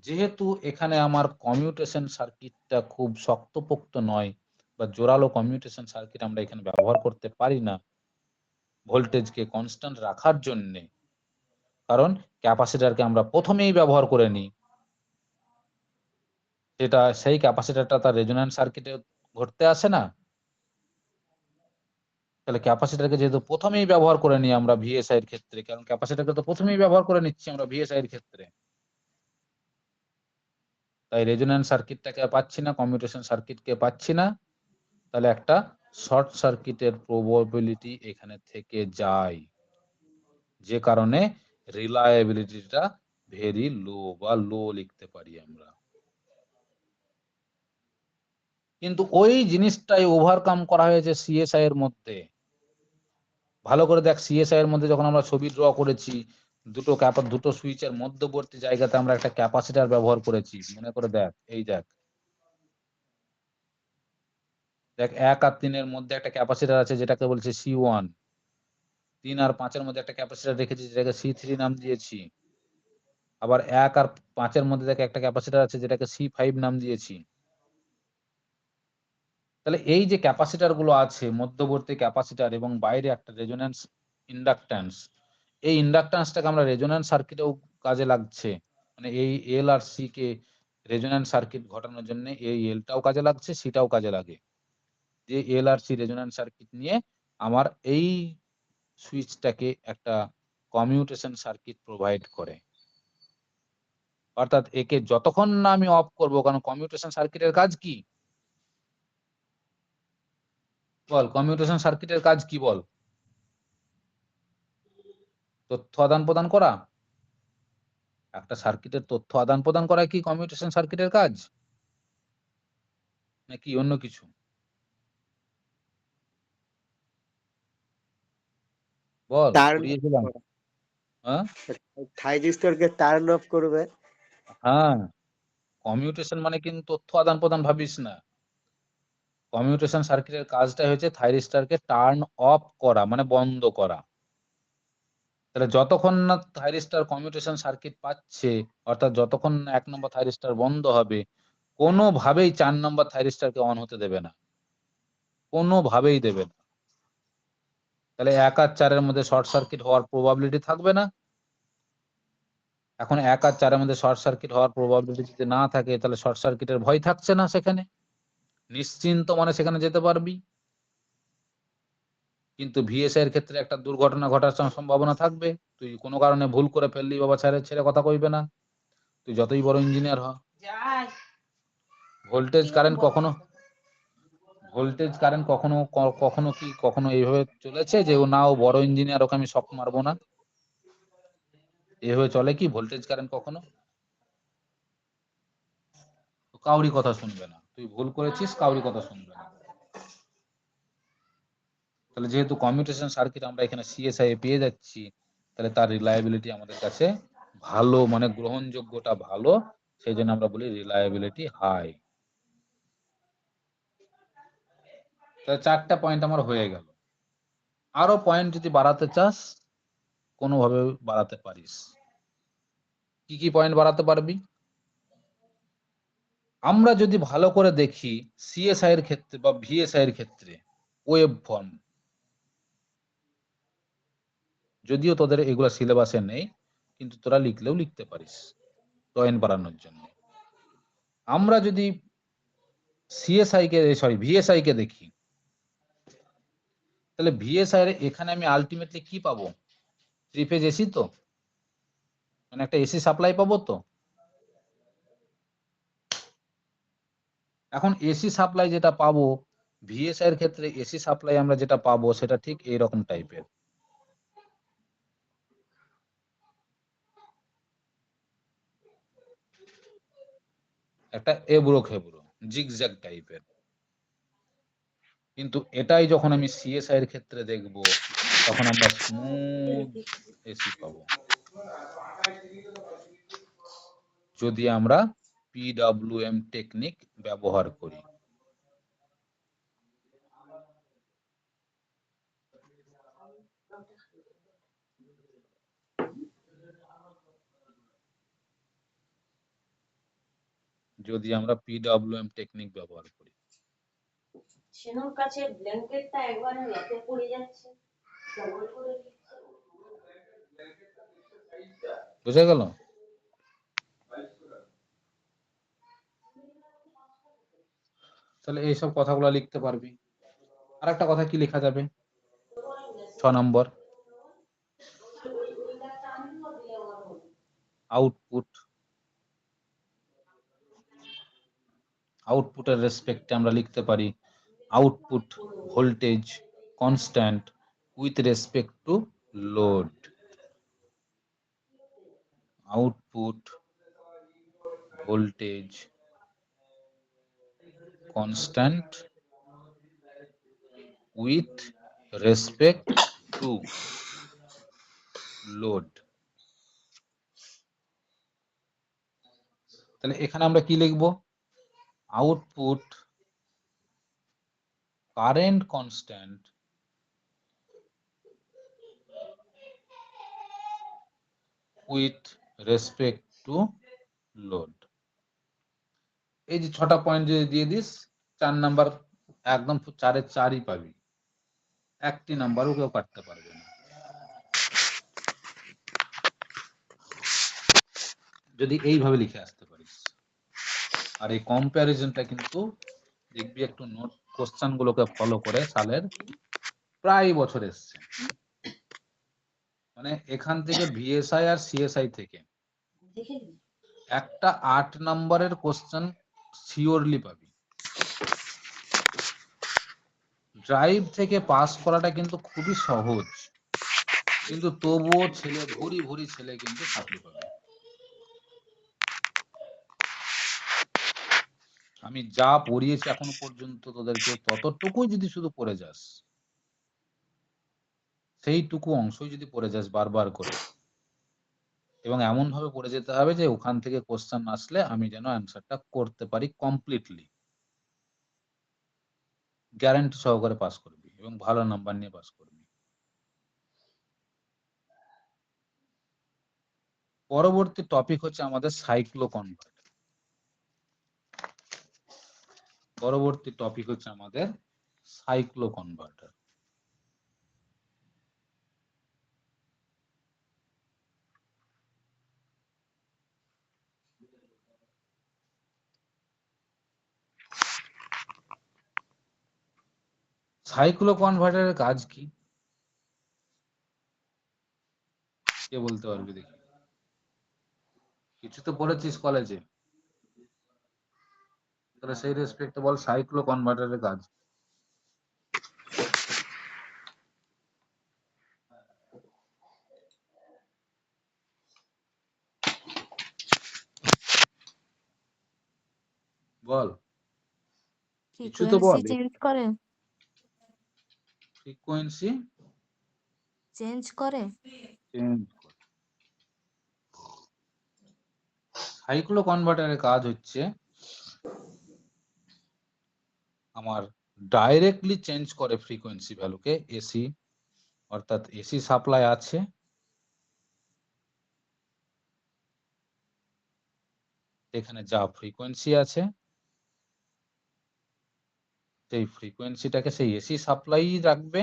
A: যেহেতু এখানে আমার কমিউটেশন সার্কিটটা খুব শক্তপোক্ত নয় বা জোরালো কমিউটেশন সার্কিট আমরা এখানে ব্যবহার করতে পারি না ভোল্টেজকে কনস্ট্যান্ট রাখার জন্য, কারণ ক্যাপাসিটরকে আমরা প্রথমেই ব্যবহার করে নিই, সেটা সেই ক্যাপাসিটরটা তার রেজোন্যান্স সার্কিটে ঘটতে আসে না। তাহলে ক্যাপাসিটরকে যেহেতু প্রথমেই ব্যবহার করে নিই আমরা ভিএসআই এর ক্ষেত্রে, কারণ ক্যাপাসিটরকে তো প্রথমেই ব্যবহার করে নিচ্ছি আমরা ভিএসআই এর ক্ষেত্রে, তাই রেজোন্যান্স সার্কিটটাকে পাচ্ছি না, কমিউটেশন সার্কিটকে পাচ্ছি না, তাহলে একটা শর্ট সার্কিটের প্রবাবিলিটি এখানে থেকে যায়, যে কারণে রিলায়েবিলিটিটা ভেরি লো বা লো লিখতে পারি আমরা। কিন্তু ওই জিনিসটাই ওভারকাম করা হয়েছে সিএসআই এর মধ্যে। ভালো করে দেখ, সিএসআই এর মধ্যে যখন আমরা ছবি ড্র করেছি, দুটো সুইচের মধ্যবর্তী জায়গাতে আমরা একটা ক্যাপাসিটর ব্যবহার করেছি, মনে করে দেখ, এই দেখ, দেখ 1 আর 3 এর মধ্যে একটা ক্যাপাসিটর আছে যেটাকে বলছে C1, 3 আর 5 এর মধ্যে একটা ক্যাপাসিটর রেখেছি যেটাকে C3 নাম দিয়েছি। আবার 1 আর 5 এর মধ্যে দেখে একটা ক্যাপাসিটর আছে যেটাকে C5 নাম দিয়েছি। তাহলে এই যে ক্যাপাসিটর গুলো আছে, মধ্যবর্তী ক্যাপাসিটর এবং বাইরে একটা রেজোন্যান্স ইন্ডাকট্যান্স, এই ইন্ডাকট্যান্সটাকে আমরা রেজোন্যান্স সার্কিটেও কাজে লাগছে। মানে এই এল আর সি কে রেজোন্যান্স সার্কিট ঘটানোর জন্য এই এলটাও কাজে লাগছে, সিটাও কাজে লাগে। যে এল আর সি রেজোন্যান্স সার্কিট নিয়ে আমার এই সুইচটাকে একটা কমিউটেশন সার্কিট প্রোভাইড করে। অর্থাৎ একে যতক্ষণ না আমি অফ করবো, কারণ কমিউটেশন সার্কিটের কাজ কি বল? কমিউটেশন সার্কিটের কাজ কি বল? তথ্য আদান প্রদান করা। একটা সার্কিটের তথ্য আদান প্রদান করা কি কমিউটেশন সার্কিটের কাজ, নাকি অন্য কিছু? বল,
D: টার্ন
A: পুড়িয়েছিলাম। হ্যাঁ
D: থাইরিস্টরকে টার্ন অফ করবে।
A: হ্যাঁ, কমিউটেশন মানে কিন্তু তথ্য আদান প্রদান ভাবিস না। কমিউটেশন সার্কিটের কাজটা হচ্ছে থাইরিস্টরকে টার্ন অফ করা, মানে বন্ধ করা। তাহলে যতক্ষণ না থাইরিস্টর কমিউটেশন সার্কিট পাচ্ছে, অর্থাৎ যতক্ষণ না 1 নম্বর থাইরিস্টর বন্ধ হবে, কোনোভাবেই 4 নম্বর থাইরিস্টরকে অন হতে দেবে না, কোনোভাবেই দেবে না। তাহলে 1 আর 4 এর মধ্যে শর্ট সার্কিট হওয়ার প্রবাবিলিটি থাকবে না। এখন 1 আর 4 এর মধ্যে শর্ট সার্কিট হওয়ার প্রবাবিলিটি যদি না থাকে, তাহলে শর্ট সার্কিটের ভয় থাকছে না, সেখানে নিশ্চিন্ত মনে সেখানে যেতে পারবি। কিন্তু ভিএসআই এর ক্ষেত্রে একটা দুর্ঘটনা ঘটার সম্ভাবনা থাকবে। তুই কোনো কারণে ভুল করে ফেললি, বাবা ছেড়ে ছেড়ে কথা কইবে না, তুই যতই বড় ইঞ্জিনিয়ার হ। ভোল্টেজ কারেন্ট কখনো কখনো এইভাবে চলেছে যে ও না, ও বড় ইঞ্জিনিয়ার, ওকে আমি শক মারবো না, এভাবে চলে কি ভোল্টেজ কারেন্ট কখনো? কাউরি কথা শুনবে না, তুই ভুল করেছিস, কাউরি কথা শুনবে না। তাহলে যেহেতু কমিউটেশন সার্কিট আমরা এখানে সিএসআই এ পেয়ে যাচ্ছি, তাহলে তার রিলায়েবিলিটি আমাদের কাছে ভালো, মানে গ্রহণযোগ্যতা ভালো, সেই জন্য আমরা বলি রিলায়েবিলিটি হাই। তাহলে 4টা পয়েন্ট আমার হয়ে গেল। আরো পয়েন্ট যদি বাড়াতে চাস, কোনোভাবে বাড়াতে পারিস। কি কি পয়েন্ট বাড়াতে পারবি? আমরা যদি ভালো করে দেখি সিএসআই এর ক্ষেত্রে বা ভিএসআই এর ক্ষেত্রে, ওয়েভ ফর্ম, যদিও তোদের এগুলো সিলেবাসে নেই, কিন্তু তোরা লিখলেও লিখতে পারিস পয়েন্ট বাড়ানোর জন্য। আমরা যদি ভিএসআই কে দেখি, তাহলে ভিএসআই এর এখানে আমি আলটিমেটলি কি পাবো? 3 ফেজ এসি, তো মানে একটা এসি সাপ্লাই পাবো তো। এখন এসি সাপ্লাই যেটা পাবো, ভিএসআই এর ক্ষেত্রে এসি সাপ্লাই আমরা যেটা পাবো সেটা ঠিক এইরকম টাইপের। একটা এবড়ো খেবড়ো জিগজ্যাগ টাইপের। কিন্তু এটাই যখন আমি সিএসআই এর ক্ষেত্রে দেখব, তখন আমরা স্মুথ এসি পাবো, যদি আমরা পিডব্লিউএম টেকনিক ব্যবহার করি। যদি আমরা পিডব্লিউএম টেকনিক ব্যবহার করি।
E: সেনুর কাছে ব্ল্যাঙ্কেটটা একবারে লেপে পড়ে যাচ্ছে, ডবল করে দিচ্ছে।
A: বুঝা গেল? তাহলে এইসব কথাগুলো লিখতে পারবি। আর একটা কথা কি লেখা যাবে? 6 নম্বর, আউটপুট। আউটপুটের রেসপেক্টে আমরা লিখতে পারি output voltage constant with respect two load. Output voltage constant with respect two load. তাহলে এখানে আমরা কি লিখবো? Output current constant with respect two load. এই যে 6টা পয়েন্ট যদি দিয়ে দিস, 4 নাম্বার একদম 4-এর 4ই পাবি, একটি নাম্বারও কেউ কাটতে পারবে না যদি এইভাবে লিখে আসতে পারিস। আর এই কম্প্যারিজনটা কিন্তু দেখবি একটু নোট কোশ্চেন গুলোকে ফলো করে সালের প্রায় বছর এসছে। মানে এখান থেকে ভিএসআই আর সিএসআই থেকে
E: দেখে নিন।
A: একটা 8 নম্বরের কোশ্চেন শিওরলি পাবি। ড্রাইভ থেকে পাস করাটা কিন্তু খুবই সহজ, কিন্তু তবুও ছেলে ভুরি ভুরি ছেলে কিন্তু সাপ্লি পাবে। আমি যা পড়িয়েছি এখনো পর্যন্ত তোদেরকে, ততটুকুই যদি শুধু পড়ে যাস, সেইটুকু অংশই যদি পড়ে যাস বারবার করে, এবং এমন ভাবে পড়ে যেতে হবে যে ওখান থেকে কোশ্চেন আসলে আমি যেন অ্যান্সারটা করতে পারি কমপ্লিটলি, গ্যারান্টি সহকারে পাস করবি এবং ভালো নাম্বার নিয়ে পাস করবি। পরবর্তী টপিক হচ্ছে আমাদের সাইক্লো কনভার্টার। পরবর্তী টপিক হচ্ছে আমাদের সাইক্লো কনভার্টার। সাইক্লো কনভার্টারের কাজ কি কে বলতে পারবি দেখি? কিছু তো পড়েছিস কলেজে, তাহলে সেই রেসপেক্টে বল সাইক্লো কনভার্টারের কাজ। বল, কিছু তো বল।
F: ফ্রিকোয়েন্সি চেঞ্জ করে
A: ফ্রিকোয়েন্সি
F: চেঞ্জ করে
A: চেঞ্জ করে। সাইক্লো কনভার্টারের কাজ হচ্ছে আমার ডাইরেক্টলি চেঞ্জ করে ফ্রিকোয়েন্সি ভ্যালুকে এসি, অর্থাৎ এসি সাপ্লাই আছে, এখানে যা ফ্রিকোয়েন্সি আছে সেই ফ্রিকোয়েন্সিটাকে সেই এসি সাপ্লাই রাখবে,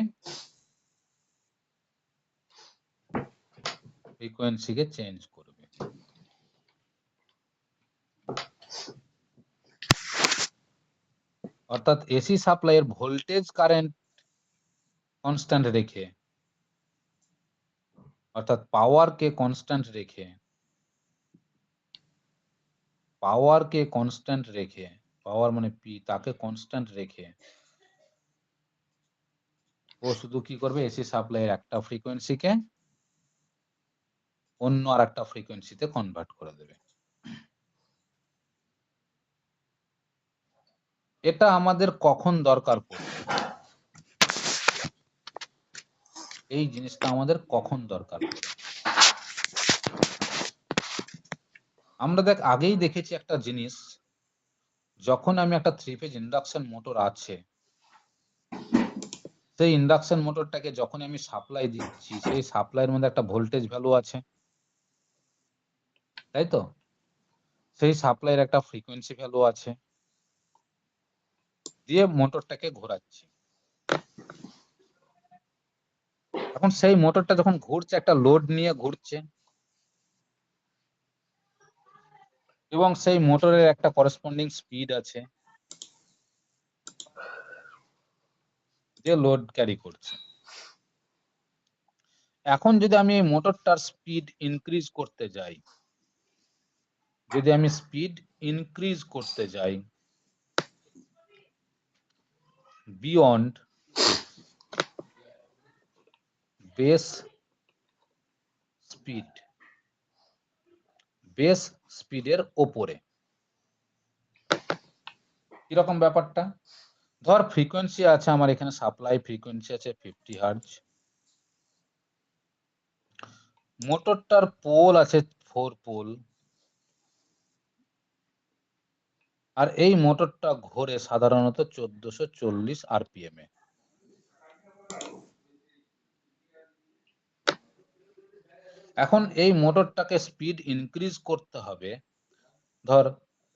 A: ফ্রিকোয়েন্সিকে চেঞ্জ করবে। অর্থাৎ এসি সাপ্লাইয়ের ভোল্টেজ কারেন্ট কনস্ট্যান্ট রেখে, অর্থাৎ পাওয়ারকে কনস্ট্যান্ট রেখে, পাওয়ারকে কনস্ট্যান্ট রেখে, পাওয়ার মানে পি, তাকে কনস্ট্যান্ট রেখে ও শুধু কি করবে, এসি সাপ্লাইয়ের একটা ফ্রিকোয়েন্সিকে অন্য আর একটা ফ্রিকোয়েন্সিতে কনভার্ট করে দেবে। এটা আমাদের কখন দরকার পড়বে, এই জিনিসটা আমাদের কখন দরকার পড়ে? আমরা দেখ আগেই দেখেছি একটা জিনিস, যখন আমি একটা 3 ফেজ ইন্ডাকশন মোটর আছে, সেই ইন্ডাকশন মোটরটাকে যখন আমি সাপ্লাই দিচ্ছি, সেই সাপ্লাইয়ের মধ্যে একটা ভোল্টেজ ভ্যালু আছে, তাই তো? সেই সাপ্লাইয়ের একটা ফ্রিকোয়েন্সি ভ্যালু আছে, দিয়ে মোটরটাকে ঘোরাচ্ছি। এখন সেই মোটরটা যখন ঘুরছে, একটা লোড নিয়ে ঘুরছে, এবং সেই মোটরের একটা করেসপন্ডিং স্পিড আছে যে লোড ক্যারি করছে। এখন যদি আমি এই মোটরটার স্পিড ইনক্রিজ করতে যাই, যদি আমি স্পিড ইনক্রিজ করতে যাই বিয়ন্ড বেস স্পিড, বেস স্পিডের ওপরে, কিরকম ব্যাপারটা? ধর ফ্রিকোয়েন্সি আছে আমার এখানে, সাপ্লাই ফ্রিকোয়েন্সি আছে 50 হার্জ, মোটরটার পোল আছে 4 পোল, আর এই মোটরটা ঘোরে সাধারণত 1440 আরপিএম এ। এখন এই মোটরটাকে স্পিড ইনক্রিজ করতে হবে ধর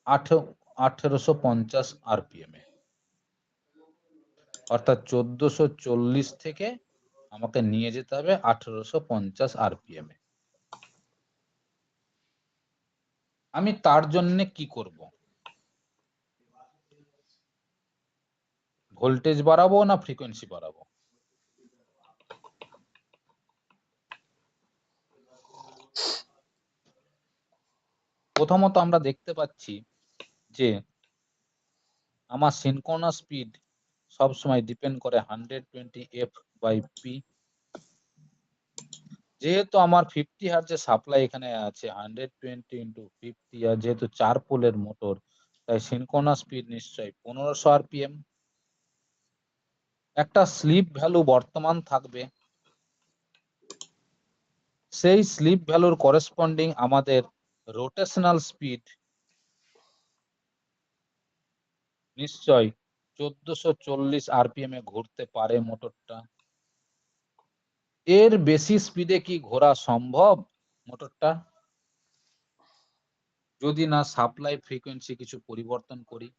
A: 1850 আরপিএম এ, অর্থাৎ 1440 থেকে আমাকে নিয়ে যেতে হবে 1850 আরপিএম এ। আমি তার জন্য কি করব? ভোল্টেজ বাড়াবো না ফ্রিকোয়েন্সি বাড়াবো? প্রথমত আমরা দেখতে পাচ্ছি যে আমার সিনক্রোনাস স্পিড সবসময় ডিপেন্ড করে 120f/p। যেহেতু আমার 50 হার্জের সাপ্লাই এখানে আছে, 120 × 50, আর যেহেতু 4 পোলের মোটর, তাই সিনক্রোনাস স্পিড নিশ্চয়ই 1500 আরপিএম। একটা স্লিপ ভ্যালু বর্তমান থাকবে, সেই স্লিপ ভ্যালুর করেসপন্ডিং আমাদের রোটেশনাল স্পিড নিশ্চয় 1440 আরপিএম এ ঘুরতে পারে মোটরটা। এর বেশি স্পিডে কি ঘোরা সম্ভব মোটরটা? যদি না সাপ্লাই ফ্রিকোয়েন্সি কিছু পরিবর্তন করি।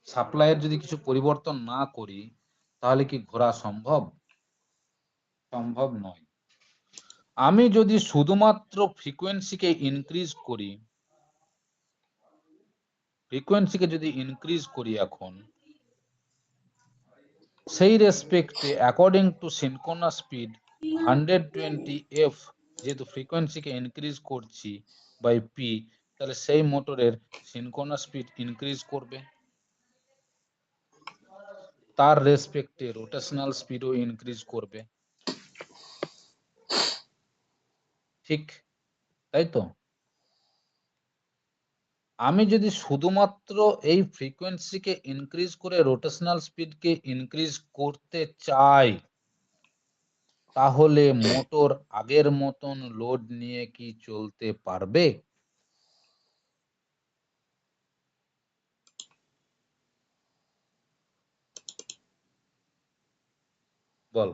A: সাপ্লাইয়ের যদি কিছু পরিবর্তন না করি তাহলে কি ঘোরা সম্ভব? সম্ভব নয়। আমি যদি শুধুমাত্র ফ্রিকোয়েন্সিকে ইনক্রিজ করি, এখন সেই রেসপেক্টে according to synchronous speed 120f, যেহেতু ফ্রিকোয়েন্সিকে ইনক্রিজ করছি বাই পি, তাহলে সেই মোটরের সিনক্রোনাস স্পিড ইনক্রিজ করবে, তার রেসপেক্টে রোটেশনাল স্পিডও ইনক্রিজ করবে। ঠিক তাই তো? আমি যদি শুধুমাত্র এই ফ্রিকোয়েন্সিকে ইনক্রিজ করে রোটেশনাল স্পিডকে ইনক্রিজ করতে চাই, তাহলে মোটর আগের মতন লোড নিয়ে কি চলতে পারবে? বল।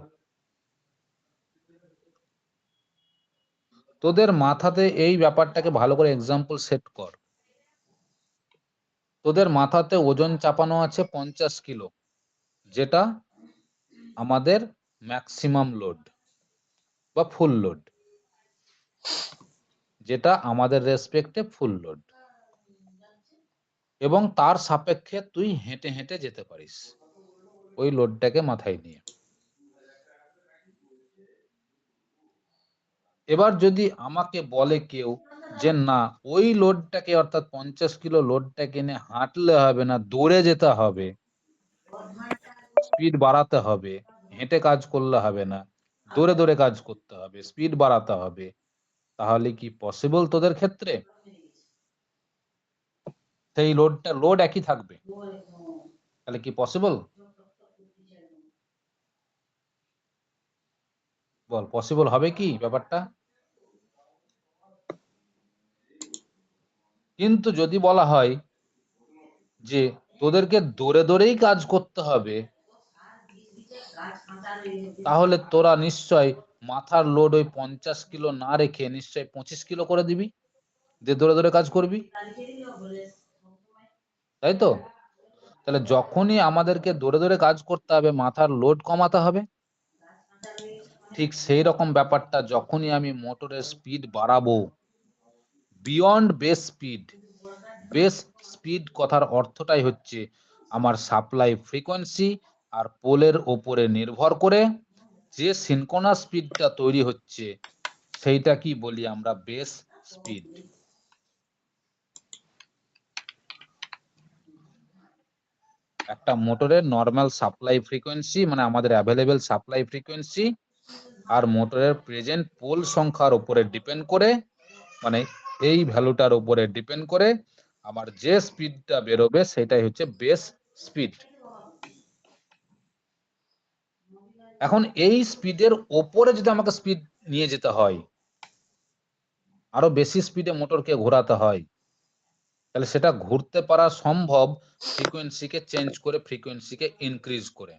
A: তোদের মাথাতে এই ব্যাপারটাকে ভালো করে এক্সাম্পল সেট কর। তোদের মাথাতে ওজন চাপানো আছে 50 কিলো, যেটা আমাদের ম্যাক্সিমাম লোড বা ফুল লোড, যেটা আমাদের রেসপেক্টে ফুল লোড, এবং তার সাপেক্ষে তুই হেঁটে হেঁটে যেতে পারিস ওই লোডটাকে মাথায় নিয়ে। এবার যদি আমাকে বলে কেউ যে না, ওই লোডটাকে অর্থাৎ 50 কিলো লোডটাকে নিয়ে হাঁটলে হবে না, দৌড়ে যেতে হবে, স্পিড বাড়াতে হবে, হেঁটে কাজ করলে হবে না, দৌড়ে দৌড়ে কাজ করতে হবে, স্পিড বাড়াতে হবে, তাহলে কি পসিবল তোদের ক্ষেত্রে? সেই লোড একই থাকবে, তাহলে কি পসিবল? বল, পসিবল হবে কি ব্যাপারটা? কিন্তু যদি বলা হয় যে তোদেরকে দৌড়ে দৌড়েই কাজ করতে হবে, তাহলে তোরা নিশ্চয় মাথার লোড ওই 50 কিলো না রেখে নিশ্চয় 25 কিলো করে দিবি, যে দৌড়ে দৌড়ে কাজ করবি, তাই তো? তাহলে যখনই আমাদেরকে দৌড়ে দৌড়ে কাজ করতে হবে, মাথার লোড কমাতে হবে। ঠিক সেই রকম ব্যাপারটা যখনই আমি মোটরের স্পিড বাড়াবো beyond base speed, base speed কথার অর্থটাই হচ্ছে আমার সাপ্লাই ফ্রিকোয়েন্সি আর পোলের ওপরে নির্ভর করে যে সিনক্রোনাস স্পিডটা তৈরি হচ্ছে সেইটা কি বলি আমরা? Base speed. একটা মোটরের নর্মাল সাপ্লাই ফ্রিকোয়েন্সি মানে আমাদের অ্যাভেলেবেল সাপ্লাই ফ্রিকোয়েন্সি আর মোটরের প্রেজেন্ট পোল সংখ্যার উপরে ডিপেন্ড করে, মানে এই ভ্যালুটার উপরে ডিপেন্ড করে আমার যে স্পিডটা বেরোবে সেটাই হচ্ছে বেস স্পিড। এখন এই স্পিডের ওপরে যদি আমাকে স্পিড নিয়ে যেতে হয়, আরো বেশি স্পিডে মোটরকে ঘোরাতে হয়, তাহলে সেটা ঘুরতে পারা সম্ভব ফ্রিকোয়েন্সিকে চেঞ্জ করে, ফ্রিকোয়েন্সিকে ইনক্রিজ করে।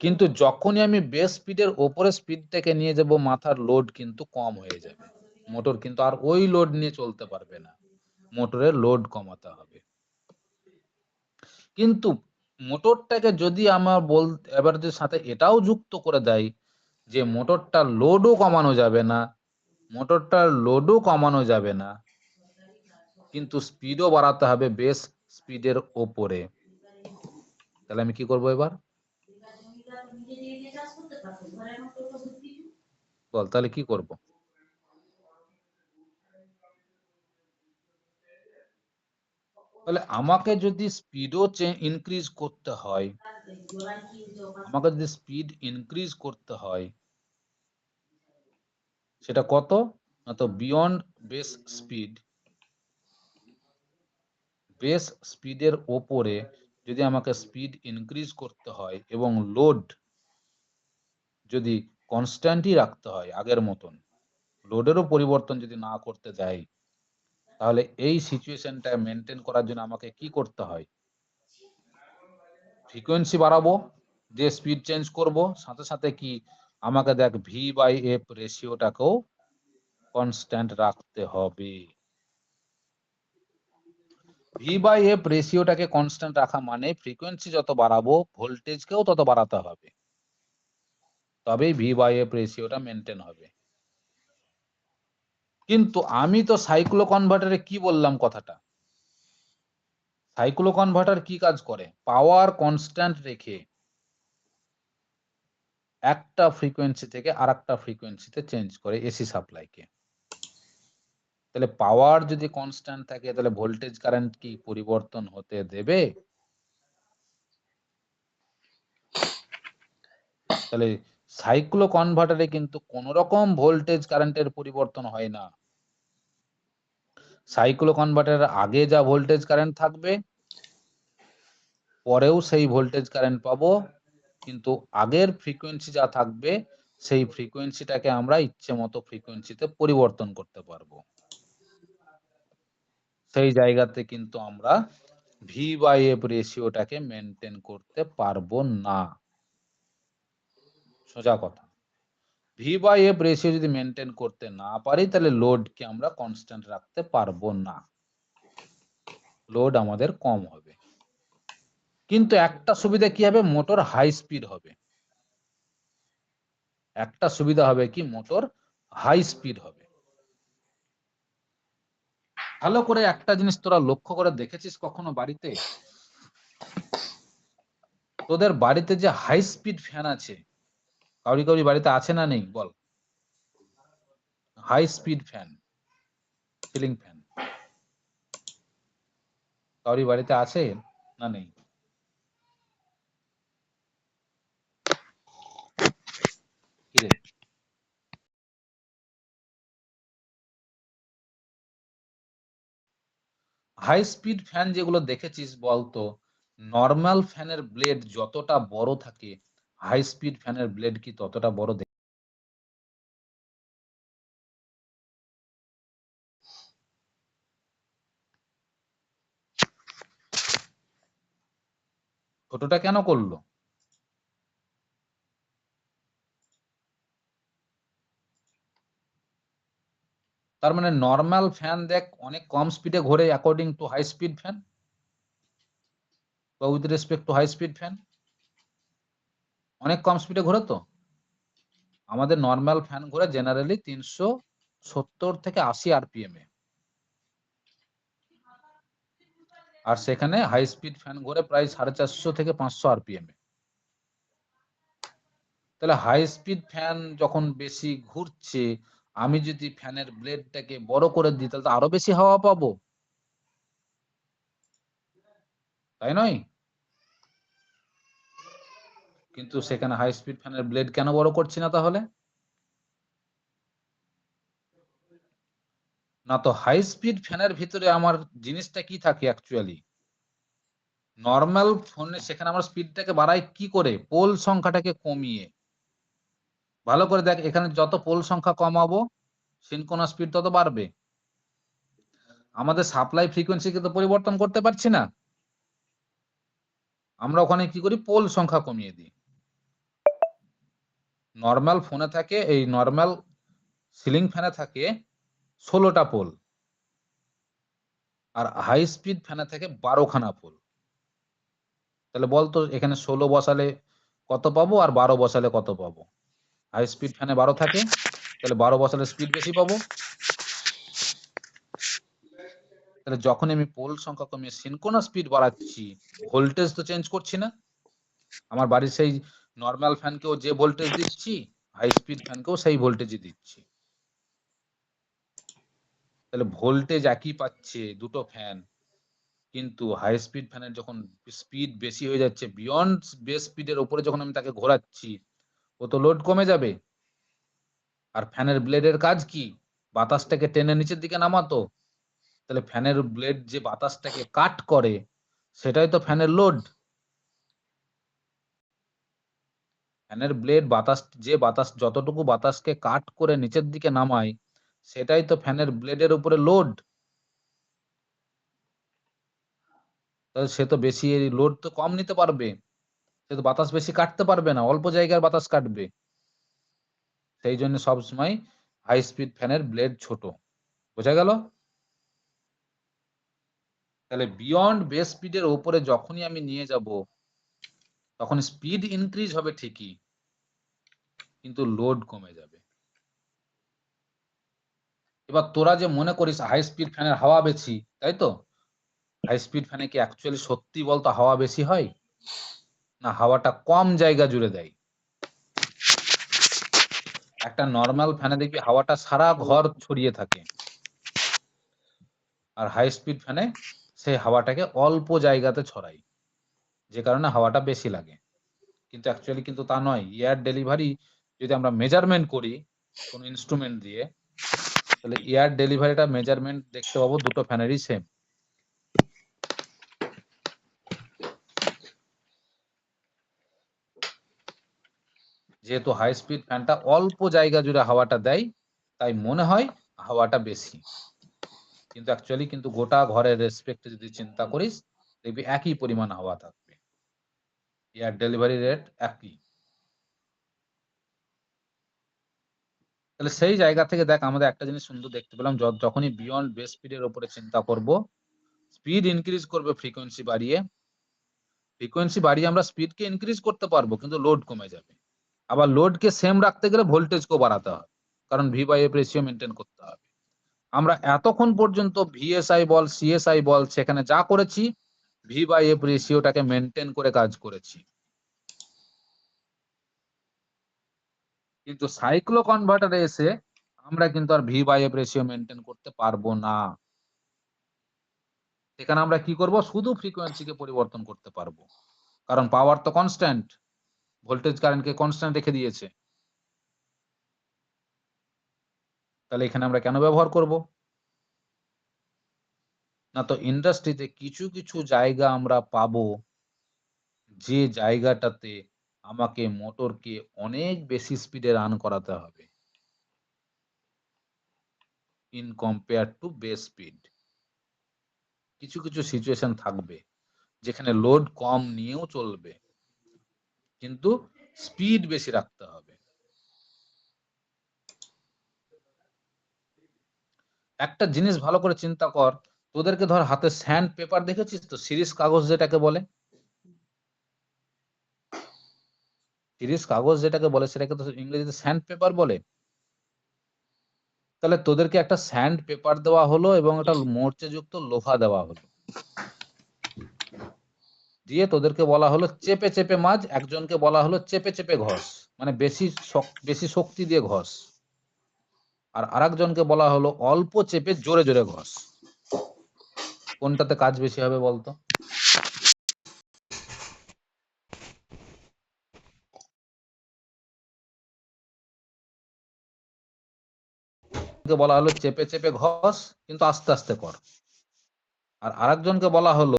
A: কিন্তু যখনই আমি বেস স্পিডের ওপরে স্পিডটাকে নিয়ে যাব, মাথার লোড কিন্তু কম হয়ে যাবে, মোটর কিন্তু আর ওই লোড নিয়ে চলতে পারবে না, মোটরের লোড কমাতে হবে। কিন্তু মোটরটাকে যদি আমার এভারেজের সাথে এটাও যুক্ত করে দেয় যে মোটরটার লোডও কমানো যাবে না, মোটরটার লোডও কমানো যাবে না, কিন্তু স্পিডও বাড়াতে হবে বেস স্পিডের ওপরে, তাহলে আমি কি করব এবার? বল তাহলে কি করব? তাহলে আমাকে যদি স্পিডও ইনক্রিজ করতে হয়, আমাকে যদি স্পিড ইনক্রিজ করতে হয়, সেটা কত? না তো বিয়ন্ড বেস স্পিড, বেস স্পিডের ওপরে যদি আমাকে স্পিড ইনক্রিজ করতে হয় এবং লোড যদি কনস্ট্যান্টই রাখতে হয় আগের মতন, লোডেরও পরিবর্তন যদি না করতে যাই, তাহলে এই সিচুয়েশনটা মেনটেন করার জন্য আমাকে কি করতে হয়? ফ্রিকোয়েন্সি বাড়াবো, যে স্পিড চেঞ্জ করব, সাথে সাথে কি আমাকে দেখ V/F রেশিওটাকেও কনস্ট্যান্ট রাখতে হবে। V/F রেশিওটাকে কনস্ট্যান্ট রাখা মানে ফ্রিকোয়েন্সি যত বাড়াবো ভোল্টেজকেও তত বাড়াতে হবে, তবেই V/F রেশিওটা মেনটেন হবে। কিন্তু আমি তো সাইক্লো কনভার্টারে কি বললাম কথাটা? সাইক্লো কনভার্টার কি কাজ করে? পাওয়ার কনস্ট্যান্ট রেখে একটা ফ্রিকোয়েন্সি থেকে আরেকটা ফ্রিকোয়েন্সিতে চেঞ্জ করে এসি সাপ্লাইকে। তাহলে পাওয়ার যদি কনস্ট্যান্ট থাকে তাহলে ভোল্টেজ কারেন্ট কি পরিবর্তন হতে দেবে? তাহলে সাইক্লো কনভার্টারে কিন্তু কোন রকম ভোল্টেজ কারেন্টের পরিবর্তন হয় না। সাইক্লো কনভার্টারের আগে যা ভোল্টেজ কারেন্ট থাকবে, পরেও সেই ভোল্টেজ কারেন্ট পাবো, কিন্তু আগের ফ্রিকোয়েন্সি যা থাকবে সেই ফ্রিকোয়েন্সিটাকে আমরা ইচ্ছে মতো ফ্রিকোয়েন্সিতে পরিবর্তন করতে পারবো। সেই জায়গাতে কিন্তু আমরা V/F রেশিওটাকে মেনটেন করতে পারবো না। সোজা কথা, V/F রেশিও যদি মেনটেন করতে না পারি তাহলে লোডকে আমরা কনস্ট্যান্ট রাখতে পারবো না, লোড আমাদের কম হবে। কিন্তু একটা সুবিধা কি হবে? মোটর হাই স্পিড হবে। একটা সুবিধা হবে কি? মোটর হাই স্পিড হবে। ভালো করে একটা জিনিস তোরা লক্ষ্য করে দেখেছিস কখনো বাড়িতে? তোদের বাড়িতে যে হাই স্পিড ফ্যান আছে, কাউরি কাউরি বাড়িতে আছে না নেই বল? High speed fan, ceiling fan, কাউরি বাড়িতে আছে না নেই? কিরে, হাই স্পিড ফ্যান যেগুলো দেখেছিস বলতো, নর্মাল ফ্যানের ব্লেড যতটা বড় থাকে হাই স্পিড ফ্যানের ব্লেড কি ততটা বড়? ছোটটা কেন করলো? তার মানে নর্মাল ফ্যান দেখ অনেক কম স্পিডে ঘোরে according to high speed fan বা with respect to high speed fan, অনেক কম স্পিডে ঘোরে তো। আমাদের নর্মাল ফ্যান ঘোরে জেনারেলি 370 থেকে 80 RPM এ, আর সেখানে হাই স্পিড ফ্যান ঘোরে প্রায় 450 থেকে 500 RPM এ। তাহলে হাই স্পিড ফ্যান যখন বেশি ঘুরছে, আমি যদি ফ্যানের ব্লেডটাকে বড় করে দিই তাহলে তো আরো বেশি হাওয়া পাবো, তাই নয়? কিন্তু সেখানে হাই স্পিড ফ্যানের ব্লেড কেন বড় করছি না তাহলে? না তো হাই স্পিড ফ্যানের ভিতরে আমার জিনিসটা কি থাকে অ্যাকচুয়ালি? নর্মাল ফোনে সেখানে আমরা স্পিডটাকে বাড়াই কি করে? পোল সংখ্যাটাকে কমিয়ে। ভালো করে দেখ, এখানে যত পোল সংখ্যা কমাবো সিনক্রোনাস স্পিড তত বাড়বে। আমাদের সাপ্লাই ফ্রিকোয়েন্সিকে তো পরিবর্তন করতে পারছি না, আমরা ওখানে কি করি? পোল সংখ্যা কমিয়ে দিই। নর্মাল ফোনে থাকে, এই নর্মাল সিলিং ফ্যানে থাকে 16টা পোল, আর হাই স্পিড ফ্যানে থাকে 12খানা পোল। তাহলে বলতো এখানে 16 বসালে কত পাবো আর 12 বসালে কত পাবো? হাই স্পিড ফ্যানে 12 থাকে, তাহলে 12 বসালে স্পিড বেশি পাবো। তাহলে যখন আমি পোল সংখ্যা কমিয়ে সিনক্রোনাস স্পিড বাড়াচ্ছি, ভোল্টেজ তো চেঞ্জ করছি না। আমার বাড়ির সেই নর্মাল ফ্যানকেও যে ভোল্টেজ দিচ্ছি, হাই স্পিড ফ্যানকেও সেই ভোল্টেজই দিচ্ছি। তাহলে ভোল্টেজ একই পাচ্ছে দুটো ফ্যান, কিন্তু হাই স্পিড ফ্যানের যখন স্পিড বেশি হয়ে যাচ্ছে, বিয়ন্ড বেস স্পিডের উপরে যখন আমি তাকে ঘোরাচ্ছি, ও তো লোড কমে যাবে। আর ফ্যানের ব্লেডের কাজ কি? বাতাসটাকে টেনে নিচের দিকে নামাতো। তাহলে ফ্যানের ব্লেড যে বাতাসটাকে কাট করে, সেটাই তো ফ্যানের লোড। ফ্যানের ব্লেড বাতাস যতটুকু বাতাসকে কাট করে নিচের দিকে নামায়, সেটাই তো ফ্যানের ব্লেডের উপরে লোড। তাহলে সে তো বেশি লোড তো কম নিতে পারবে, সে তো বাতাস বেশি কাটতে পারবে না, অল্প জায়গার বাতাস কাটবে। সেই জন্য সবসময় হাই স্পিড ফ্যানের ব্লেড ছোট। বোঝা গেল? তাহলে বিয়ন্ড বেস স্পিডের উপরে যখনই আমি নিয়ে যাব, তখন স্পিড ইনক্রিজ হবে ঠিকই, কিন্তু লোড কমে যাবে। এবার তোরা যে মনে করিস হাই স্পিড ফ্যানের হাওয়া বেশি, তাই তো? হাই স্পিড ফ্যানে কি অ্যাকচুয়ালি সত্যি বলতো হাওয়া বেশি হয়, না হাওয়াটা কম জায়গা জুড়ে দেয়? একটা নর্মাল ফ্যানে দেখবি হাওয়াটা সারা ঘর ছড়িয়ে থাকে, আর হাই স্পিড ফ্যানে সেই হাওয়াটাকে অল্প জায়গাতে ছড়ায়, যে কারণে হাওয়াটা বেশি লাগে। কিন্তু অ্যাকচুয়ালি কিন্তু তা নয়। এয়ার ডেলিভারি যদি আমরা মেজারমেন্ট করি কোন ইনস্ট্রুমেন্ট দিয়ে, তাহলে এয়ার ডেলিভারিটা মেজারমেন্ট দেখতে পাবো দুটো ফ্যানেরই সেম। যেহেতু হাই স্পিড ফ্যানটা অল্প জায়গা জুড়ে হাওয়াটা দেয়, তাই মনে হয় হাওয়াটা বেশি, কিন্তু অ্যাকচুয়ালি কিন্তু গোটা ঘরের রেসপেক্টে যদি চিন্তা করিস, দেখবি একই পরিমাণ হাওয়া থাকবে, এয়ার ডেলিভারি রেট একই। তাহলে সেই জায়গা থেকে দেখ, আমাদের একটা জিনিস সুন্দর দেখতে পেলাম, যখনই বিয়ন্ড বেস স্পিডের উপরে চিন্তা করব, স্পিড ইনক্রিজ করবে ফ্রিকোয়েন্সি বাড়িয়ে। ফ্রিকোয়েন্সি বাড়িয়ে আমরা স্পিডকে ইনক্রিজ করতে পারবো, কিন্তু লোড কমে যাবে। আবার লোডকে সেম রাখতে গেলে ভোল্টেজকেও বাড়াতে হবে, কারণ V by F ratio maintain করতে হবে। আমরা এতক্ষণ পর্যন্ত ভিএসআই বল, সিএসআই বল, সেখানে যা করেছি ভি বাই এফ রেশিওটাকে মেনটেন করে কাজ করেছি। কিন্তু সাইক্লো কনভার্টারে এসে আমরা কিন্তু আর V by F ratio maintain করতে পারবো না। সেখানে আমরা কি করব? শুধু ফ্রিকোয়েন্সিকে পরিবর্তন করতে পারবো, কারণ পাওয়ার তো কনস্ট্যান্ট, ভোল্টেজ কারেন্টকে কনস্ট্যান্ট রেখে দিয়েছে। তাহলে এখানে আমরা কেন ব্যবহার করব না? তো ইন্ডাস্ট্রিতে কিছু কিছু জায়গা আমরা পাবো, যে জায়গাটাতে আমাকে মোটরকে অনেক বেশি স্পিডে রান করাতে হবে in compare to base speed. কিছু কিছু সিচুয়েশন থাকবে যেখানে লোড কম নিয়েও চলবে, কিন্তু স্পিড বেশি রাখতে হবে। একটা জিনিস ভালো করে চিন্তা কর, তোদেরকে ধর হাতে স্যান্ড পেপার দেখেছিস তো, সিরিজ কাগজ যেটাকে বলে, সিরিজ কাগজ যেটাকে বলে সেটাকে তো ইংরেজিতে স্যান্ড পেপার বলে। তাহলে তোদেরকে একটা স্যান্ড পেপার দেওয়া হলো এবং একটা মরচেযুক্ত লোহা দেওয়া হলো, দিয়ে তোদেরকে বলা হলো চেপে চেপে মাঝ, একজনকে বলা হলো চেপে চেপে ঘষ, মানে বেশি শক্তি দিয়ে ঘষ, আর আরেকজনকে বলা হলো অল্প চেপে জোরে জোরে ঘষ। কোনটাতে কাজ বেশি হবে বলতো? বলা হলো চেপে চেপে ঘষ, কিন্তু আস্তে আস্তে কর। আর আরেকজনকে বলা হলো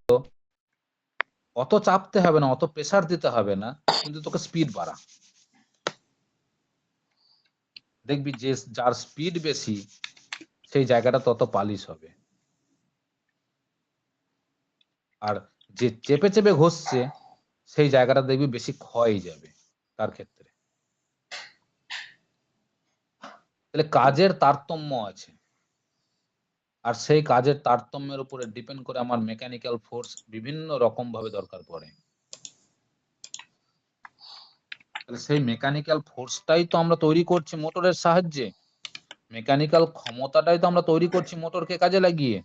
A: অত চাপতে হবে না, অত প্রেসার দিতে হবে না, কিন্তু তোকে স্পিড বাড়া। দেখবি যে যার স্পিড বেশি সেই জায়গাটা তত পালিশ হবে, আর যে চেপে চেপে ঘষছে সেই জায়গাটা দেখবি বেশি ক্ষয় যাবে তার ক্ষেত্রে। তাহলে কাজের তারতম্য আছে, আর সেই কাজের তারতম্যের উপরে ডিপেন্ড করে আমার মেকানিক্যাল ফোর্স বিভিন্ন রকম ভাবে দরকার পড়ে। তাহলে সেই মেকানিক্যাল ফোর্সটাই তো আমরা তৈরি করছি মোটরের সাহায্যে, মেকানিক্যাল ক্ষমতাটাই তো আমরা তৈরি করছি মোটরকে কাজে লাগিয়ে।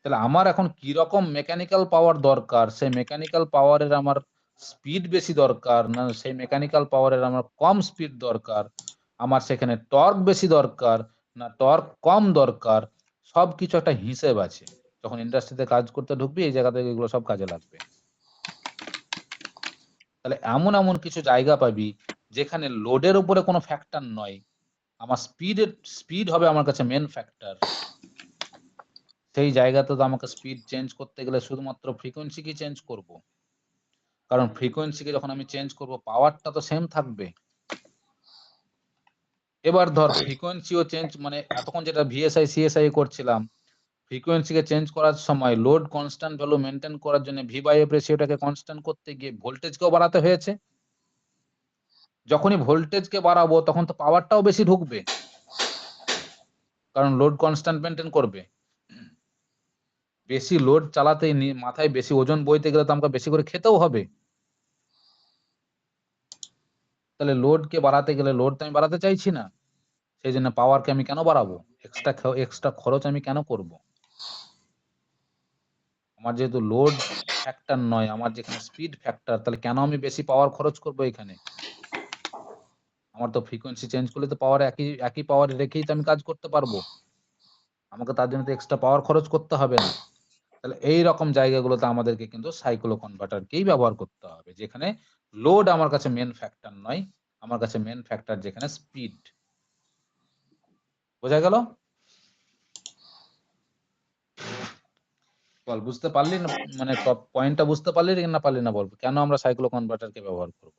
A: তাহলে আমার এখন কি রকম মেকানিক্যাল পাওয়ার দরকার, সেই মেকানিক্যাল পাওয়ারের আমার স্পিড বেশি দরকার না সেই মেকানিক্যাল পাওয়ারের আমার কম স্পিড দরকার, আমার সেখানে টর্ক বেশি দরকার না টর্ক কম দরকার, সবকিছু একটা হিসেব আছে। যখন ইন্ডাস্ট্রিতে কাজ করতে ঢুকবি এই জায়গা থেকে এগুলো সব কাজে লাগবে। তাহলে এমন এমন কিছু জায়গা পাবি যেখানে লোডের উপরে কোনো ফ্যাক্টর নয়, আমার স্পিড হবে আমার কাছে মেন ফ্যাক্টর। সেই জায়গাতে তো আমাকে স্পিড চেঞ্জ করতে গেলে শুধুমাত্র ফ্রিকোয়েন্সিকে চেঞ্জ করব, কারণ ফ্রিকোয়েন্সিকে যখন আমি চেঞ্জ করব পাওয়ারটা তো সেম থাকবে। এবার ধর ফ্রিকোয়েন্সিও চেঞ্জ, মানে এতক্ষণ যেটা ভিএসআই সিএসআই করছিলাম, ফ্রিকোয়েন্সিকে চেঞ্জ করার সময় লোড কনস্ট্যান্ট ভ্যালু মেনটেন করার জন্য ভি বাই এফ রেশিওটাকে কনস্ট্যান্ট করতে গিয়ে ভোল্টেজকেও বাড়াতে হয়েছে। যখনই ভোল্টেজকে বাড়াবো তখন তো পাওয়ারটাও বেশি ঢুকবে, কারণ লোড কনস্ট্যান্ট মেনটেন করবে। বেশি লোড চালাতে মাথায় বেশি ওজন বইতে গেলে তো আমাকে বেশি করে খেতেও হবে। তাহলে লোডকে বাড়াতে গেলে লোড তো আমি বাড়াতে চাইছি না, সেই জন্য পাওয়ারকে আমি কেন বাড়াবো, এক্সট্রা খরচ আমি কেন করব? আমার যেহেতু লোড ফ্যাক্টর নয়, আমার যেখানে স্পিড ফ্যাক্টর, তাহলে কেন আমি বেশি পাওয়ার খরচ করব এখানে? আমার তো ফ্রিকোয়েন্সি চেঞ্জ করলে তো পাওয়ার একই পাওয়ার রেখেই তো আমি কাজ করতে পারবো, আমাকে তার জন্য তো এক্সট্রা পাওয়ার খরচ করতে হবে না। তাহলে এই রকম জায়গাগুলোতে আমাদেরকে কিন্তু সাইক্লো কনভার্টারকেই ব্যবহার করতে হবে, যেখানে লোড আমার কাছে মেন ফ্যাক্টর নয়, আমার কাছে মেন ফ্যাক্টর যেখানে স্পিড। বোঝা গেল? বল, বুঝতে পারলি না? মানে পয়েন্টটা বুঝতে পারলি না পারলি না বলবো কেন আমরা সাইক্লো কনভার্টারকে ব্যবহার করব।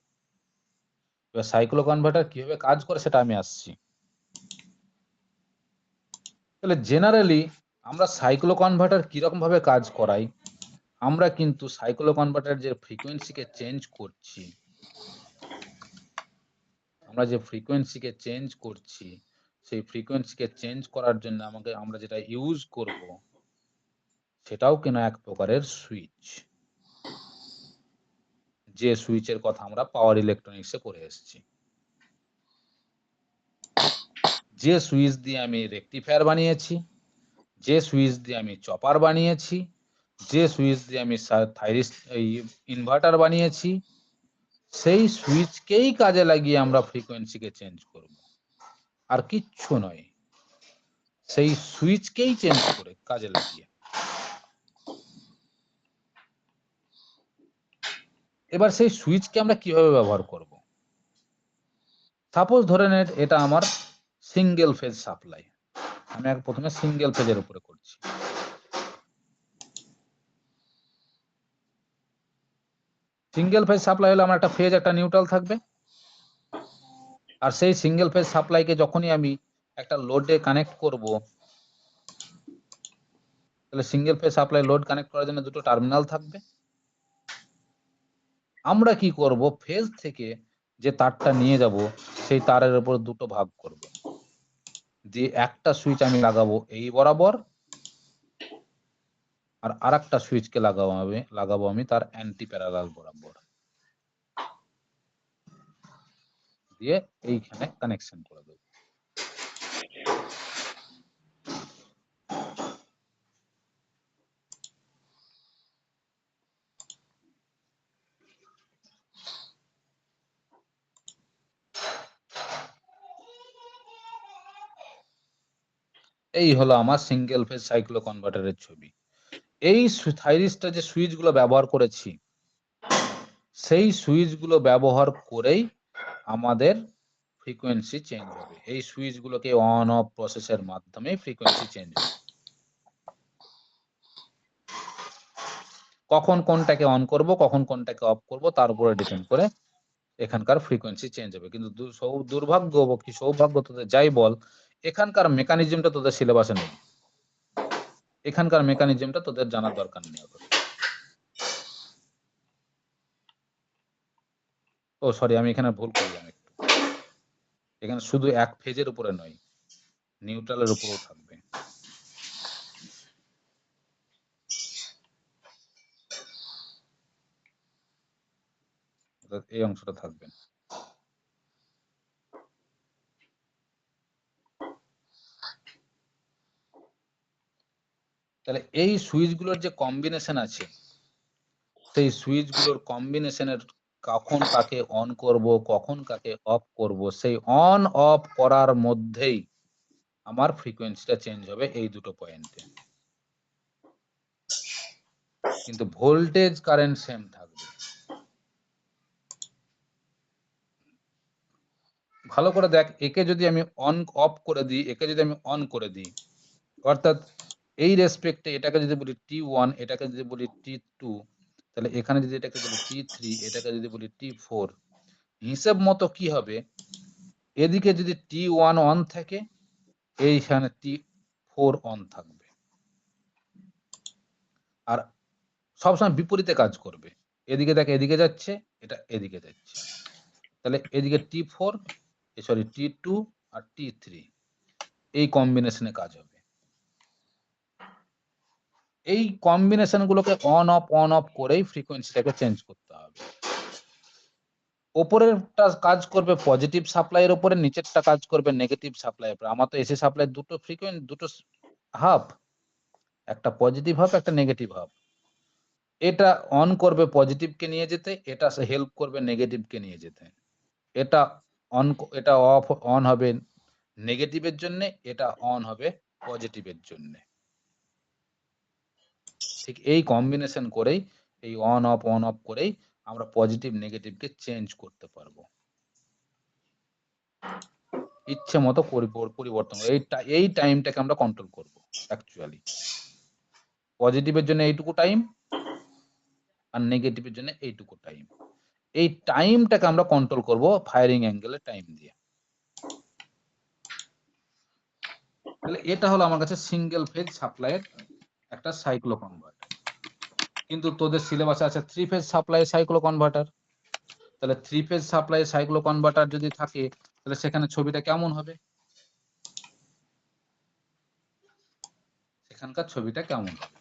A: এবার সাইক্লো কনভার্টার কিভাবে কাজ করে সেটা আমি আসছি। তাহলে জেনারেলি আমরা সাইক্লো কনভার্টার কিরকম ভাবে কাজ করাই, আমরা কিন্তু সাইক্লো কনভার্টার যে ফ্রিকোয়েন্সিকে চেঞ্জ করছি, সেই ফ্রিকোয়েন্সিকে চেঞ্জ করার জন্য আমরা যেটা ইউজ করব সেটাও কিনা এক প্রকারের সুইচ, যে সুইচের কথা আমরা পাওয়ার ইলেকট্রনিক্সে পড়ে এসেছি। যে সুইচ দিয়ে আমি রেকটিফায়ার বানিয়েছি, যে সুইচ দিয়ে আমি চপার বানিয়েছি, যে সুইচ দিয়ে আমি ইনভার্টার বানিয়েছি, সেই সুইচকেই কাজে লাগিয়ে আমরা ফ্রিকোয়েন্সিকে চেঞ্জ করব, আর কিচ্ছু নয়। সেই সুইচকেই চেঞ্জ করে কাজে লাগিয়ে। এবার সেই সুইচকে আমরা কিভাবে ব্যবহার করব? সাপোজ ধরে নেন এটা আমার সিঙ্গেল ফেজ সাপ্লাই, আমি প্রথমে সিঙ্গেল ফেজের উপরে করছি। সিঙ্গেল ফেজ সাপ্লাই হলে আমার একটা ফেজ একটা নিউট্রাল থাকবে, আর সেই সিঙ্গেল ফেজ সাপ্লাইকে যখনই আমি একটা লোডে কানেক্ট করব, তাহলে single phase supply load connect করার জন্য দুটো টার্মিনাল থাকবে। আমরা কি করব, ফেজ থেকে যে তারটা নিয়ে যাব সেই তারের উপর দুটো ভাগ করব, দিয়ে একটা সুইচ আমি লাগাবো এই বরাবর, আর আরেকটা সুইচকে লাগাবো আমি তার অ্যান্টি প্যারালাল বরাবর, দিয়ে এইখানে কানেকশন করে দেবো। এই হলো আমার সিঙ্গেল ফেজ সাইক্লো কনভার্টারের ছবি। এই থাইরিস্টার যে সুইচ গুলো ব্যবহার করেছি, সেই সুইচ গুলো ব্যবহার করেই আমাদের ফ্রিকোয়েন্সি চেঞ্জ হবে। এই সুইচ গুলোকে অন অফ প্রসেসের মাধ্যমে ফ্রিকোয়েন্সি চেঞ্জ হবে। কখন কোনটাকে অন করব কখন কোনটাকে অফ করব তার উপরে ডিপেন্ড করে এখানকার ফ্রিকোয়েন্সি চেঞ্জ হবে। কিন্তু দুর্ভাগ্য কি সৌভাগ্য তোদের যাই বল, এখানকার মেকানিজমটা তোদের সিলেবাসে নেই, এখানকার মেকানিজমটা তোদের জানার দরকার নেই অত। ও সরি, আমি এখানে ভুল করলাম একটু, এখানে শুধু এক ফেজের উপরে নয়, নিউট্রালের উপরেও থাকবে। অর্থাৎ এই অংশটা থাকবে না। তাহলে এই সুইচগুলোর যে কম্বিনেশন আছে, সেই সুইচগুলোর কম্বিনেশনের কখন কাকে অন করব, কখন কাকে অফ করব, সেই অন অফ করার মধ্যেই আমার ফ্রিকোয়েন্সিটা চেঞ্জ হবে এই দুটো পয়েন্টে। কিন্তু ভোল্টেজ কারেন্ট সেম থাকবে। ভালো করে দেখ, একে যদি আমি অন অফ করে দিই, একে যদি আমি অন করে দিই, অর্থাৎ এই রেসপেক্টে এটাকে যদি বলি T1, এটাকে যদি বলি T2, তাহলে এখানে যদি এটাকে বলি T3, এটাকে যদি বলি T4, হিসেব মতো কি হবে, এদিকে যদি T1 অন থাকে, এইখানে T4 অন থাকবে। আর সবসময় বিপরীতে কাজ করবে। এদিকে দেখ এদিকে যাচ্ছে, এটা এদিকে যাচ্ছে। তাহলে এদিকে T4, সরি T2 আর T3 এই কম্বিনেশনে কাজ হবে। এই কম্বিনেশন গুলোকে অন অফ করেই ফ্রিকোয়েন্সিটাকে চেঞ্জ করতে হবে। ওপরেরটা কাজ করবে পজিটিভ সাপ্লাইয়ের উপরে, নিচেরটা কাজ করবে নেগেটিভ সাপ্লাইয়ের উপরে। আমার তো এসি সাপ্লাই দুটো ফ্রিকোয়েন্সি, দুটো হাফ, একটা পজিটিভ হাফ, একটা নেগেটিভ হাফ। এটা অন করবে পজিটিভকে নিয়ে যেতে, এটা হেল্প করবে নেগেটিভকে নিয়ে যেতে। এটা এটা অন হবে নেগেটিভের জন্য, এটা অন হবে পজিটিভের জন্য। ঠিক এই কম্বিনেশন করেই, এই অন অফ করেই আমরা পজিটিভ নেগেটিভকে চেঞ্জ করতে পারবো ইচ্ছে মতো পরিবর্তন করে। এই টাইমটাকে আমরা কন্ট্রোল করব। অ্যাকচুয়ালি পজিটিভের জন্য এইটুকু টাইম, আর নেগেটিভের জন্য এইটুকু টাইম। এই টাইমটাকে আমরা কন্ট্রোল করব ফায়ারিং অ্যাঙ্গেলের টাইম দিয়ে। তাহলে এটা হলো আমার কাছে সিঙ্গেল ফেজ সাপ্লাইয়ের একটা সাইক্লো কনভার্টার। কিন্তু তোদের সিলেবাসে আছে 3 ফেজ সাপ্লাই সাইক্লো কনভার্টার। তাহলে 3 ফেজ সাপ্লাই সাইক্লো কনভার্টার যদি থাকে, তাহলে সেখানে ছবিটা কেমন হবে, সেখানকার ছবিটা কেমন হবে?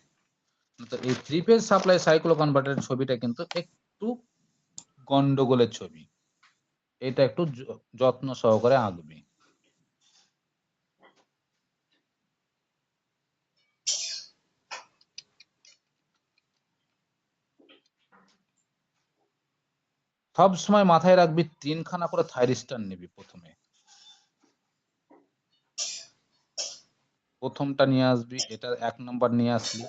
A: তো এই 3 ফেজ সাপ্লাই সাইক্লো কনভার্টারের ছবিটা কিন্তু একটু গন্ডগোলের ছবি। এটা একটু যত্ন সহকারে আঁকবি। সব সময় মাথায় রাখবি 3খানা করে থাইরিস্টর নিবি। প্রথমটা নিয়ে আসবি, এটা 1 নম্বর নিয়ে আসলি,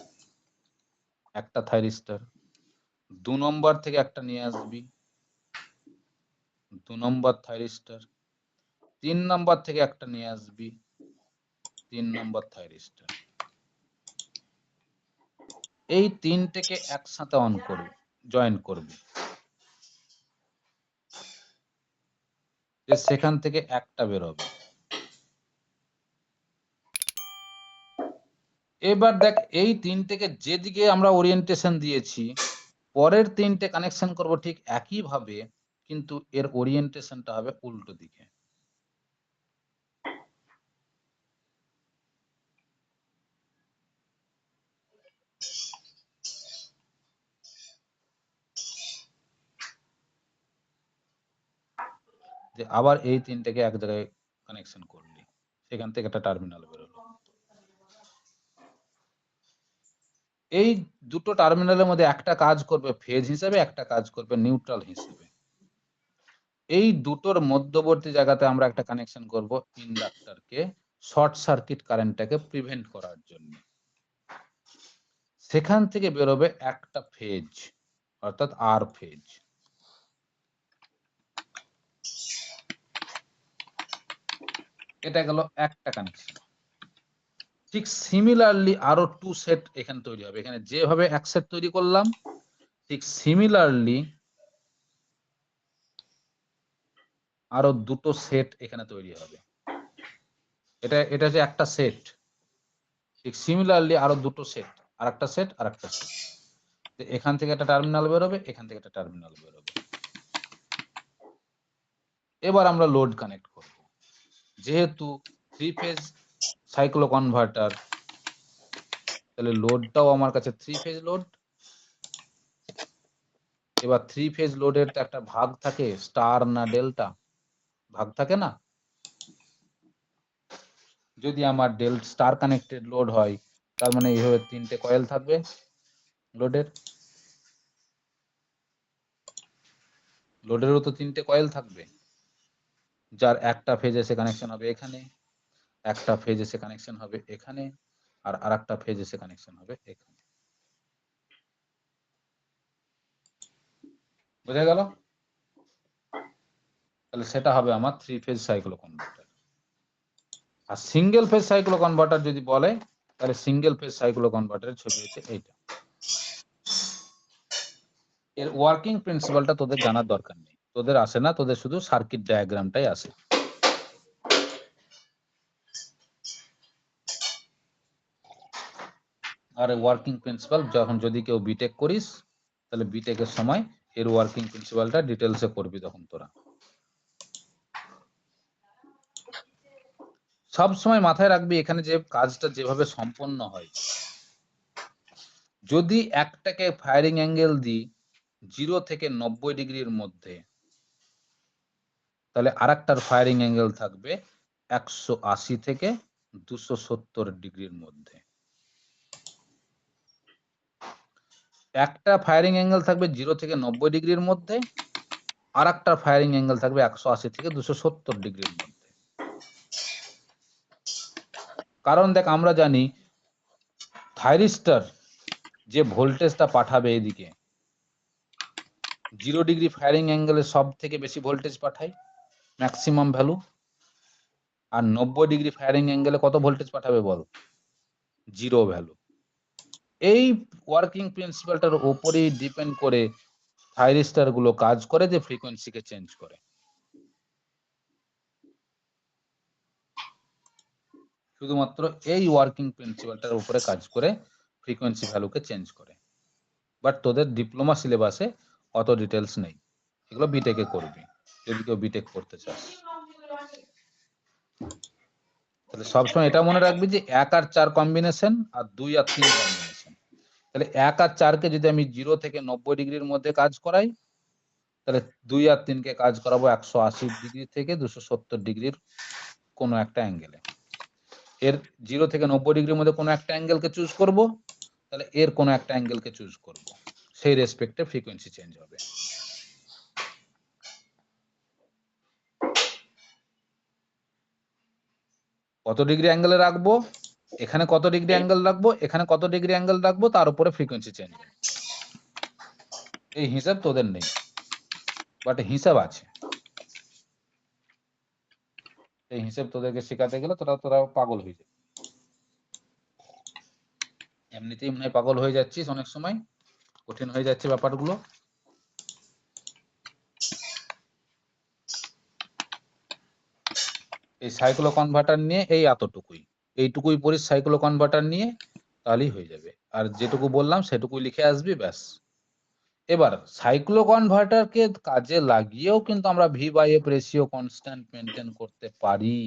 A: একটা থাইরিস্টর। 2 নম্বর থেকে একটা নিয়ে আসবি, 2 নম্বর থাইরিস্টর। 3 নম্বর থেকে একটা নিয়ে আসবি, 3 নম্বর থাইরিস্টর। এই তিনটেকে একসাথে অন করবি, জয়েন করবি। সেখান থেকে একটা বেরোবে। এবার দেখ, এই তিনটেকে যেদিকে আমরা ওরিয়েন্টেশন দিয়েছি, পরের তিনটে কানেকশন করব ঠিক একই ভাবে, কিন্তু এর ওরিয়েন্টেশনটা হবে উল্টো দিকে। যে আবার এই তিনটেকে এক জায়গায় কানেকশন করলি, সেখান থেকে একটা টার্মিনাল বেরোলো। এই দুটো টার্মিনালের মধ্যে একটা কাজ করবে ফেজ হিসেবে, একটা কাজ করবে নিউট্রাল হিসেবে। এই দুটোর মধ্যবর্তী জায়গাতে আমরা একটা কানেকশন করব ইন্ডাক্টরকে, শর্ট সার্কিট কারেন্টটাকে প্রিভেন্ট করার জন্য। সেখান থেকে বেরোবে একটা ফেজ, অর্থাৎ আর ফেজ। এটা গেল একটা কানেকশন। ঠিক সিমিলারলি আরো 2 সেট এখানে তৈরি হবে। এখানে যেভাবে এক সেট তৈরি করলাম, ঠিক সিমিলারলি আরো দুটো সেট এখানে তৈরি হবে। এটা যে একটা সেট, ঠিক সিমিলারলি আরো দুটো সেট, আরেকটা সেট, আরেকটা সেট। এখান থেকে একটা টার্মিনাল বেরোবে, এখান থেকে একটা টার্মিনাল বেরোবে। এবার আমরা লোড কানেক্ট করব। যেহেতু 3 ফেজ সাইক্লো কনভার্টার, তাহলে লোডটাও আমার কাছে 3 ফেজ লোড। এবার 3 ফেজ লোডের তো একটা ভাগ থাকে, স্টার না ডেল্টা, ভাগ থাকে না? যদি আমার স্টার কানেক্টেড লোড হয়, তার মানে এইভাবে 3টে কয়েল থাকবে লোডের। লোডেরও তো 3টে কয়েল থাকবে, যার একটা ফেজ এসে কানেকশন হবে এখানে, একটা ফেজ এসে কানেকশন হবে এখানে, আর আরেকটা ফেজ এসে কানেকশন হবে এখানে। বোঝা গেল? তাহলে সেটা হবে আমার 3 ফেজ সাইক্লো কনভার্টার। আর সিঙ্গেল ফেজ সাইক্লো কনভার্টার যদি বলে, তাহলে সিঙ্গেল ফেজ সাইক্লো কনভার্টারের ছবি হচ্ছে এইটা। এর ওয়ার্কিং প্রিন্সিপালটা তোদের জানার দরকার নেই, তোদের আসে না, তোদের শুধু সার্কিট ডায়াগ্রামটাই আসে। আর ওয়ার্কিং প্রিন্সিপাল যখন যদি কেউ বিটেক করিস, তাহলে বিটেকের সময় এর ওয়ার্কিং প্রিন্সিপালটা ডিটেলসে করবি তখন তোরা। সব সময় মাথায় রাখবি এখানে যে কাজটা যেভাবে সম্পন্ন হয়, যদি একটাকে ফায়ারিং অ্যাঙ্গেল দিই 0 থেকে 90 ডিগ্রির মধ্যে, তাহলে আরেকটার ফায়ারিং অ্যাঙ্গেল থাকবে 180 থেকে 270 ডিগ্রির মধ্যে। একটা ফায়ারিং অ্যাঙ্গেল থাকবে 0 থেকে 90 ডিগ্রির মধ্যে, আরেকটার ফায়ারিং অ্যাঙ্গেল থাকবে 180 থেকে 270 ডিগ্রির মধ্যে। কারণ দেখ, আমরা জানি থাইরিস্টর যে ভোল্টেজটা পাঠাবে এদিকে 0 ডিগ্রি ফায়ারিং অ্যাঙ্গেলে সব থেকে বেশি ভোল্টেজ পাঠায়, ম্যাক্সিমাম ভ্যালু। আর 90 ডিগ্রি ফায়ারিং অ্যাঙ্গেলে কত ভোল্টেজ পাঠাবে বল? 0 ভ্যালু। এই ওয়ার্কিং প্রিন্সিপালটার উপরেই ডিপেন্ড করে থাইরিস্টর গুলো কাজ করে, যে ফ্রিকোয়েন্সিকে চেঞ্জ করে। শুধুমাত্র এই ওয়ার্কিং প্রিন্সিপালটার উপরে কাজ করে ফ্রিকোয়েন্সি ভ্যালুকে চেঞ্জ করে। বাট তোদের ডিপ্লোমা সিলেবাসে অত ডিটেলস নেই, এগুলো বিটেকে করবি যদি কেউ বিটেক করতে চাস। তাহলে সবসময় এটা মনে রাখবি যে 1 আর 4 কম্বিনেশন আর 2 আর 3 কম্বিনেশন। তাহলে 1 আর 4 কে যদি আমি 0 থেকে 90 ডিগ্রির মধ্যে কাজ করাই, তাহলে 2 আর 3 কে কাজ করাবো 180 ডিগ্রি থেকে 270 ডিগ্রির কোনো একটা অ্যাঙ্গেলে। এর 0 থেকে 90 ডিগ্রির মধ্যে কোনো একটা অ্যাঙ্গেলকে চুজ করব, তাহলে এর কোনো একটা অ্যাঙ্গেলকে চুজ করব, সেই রেসপেক্টে ফ্রিকোয়েন্সি চেঞ্জ হবে। কত ডিগ্রি অ্যাঙ্গেলে রাখবো, এখানে কত ডিগ্রি অ্যাঙ্গেল রাখবো, এখানে কত ডিগ্রি অ্যাঙ্গেল রাখবো, তার উপরে ফ্রিকোয়েন্সি চেঞ্জ হবে। এই হিসাব তোদের নেই, বাট হিসাব আছে। এই হিসাব তোদেরকে শেখাতে গেলে তোরা পাগল হয়ে যাবে। এমনিতেই মনে হয় পাগল হয়ে যাচ্ছিস, অনেক সময় কঠিন হয়ে যাচ্ছে ব্যাপারগুলো। এই সাইক্লো কনভার্টার নিয়ে এই এইটুকুই পড়িস সাইক্লো কনভার্টার নিয়ে, তাহলেই হয়ে যাবে। আর যেটুকু বললাম সেটুকুই লিখে আসবি, ব্যাস। এবার সাইক্লো কনভার্টারকে কাজে লাগিয়েও কিন্তু আমরা V by F ratio constant maintain করতে পারি,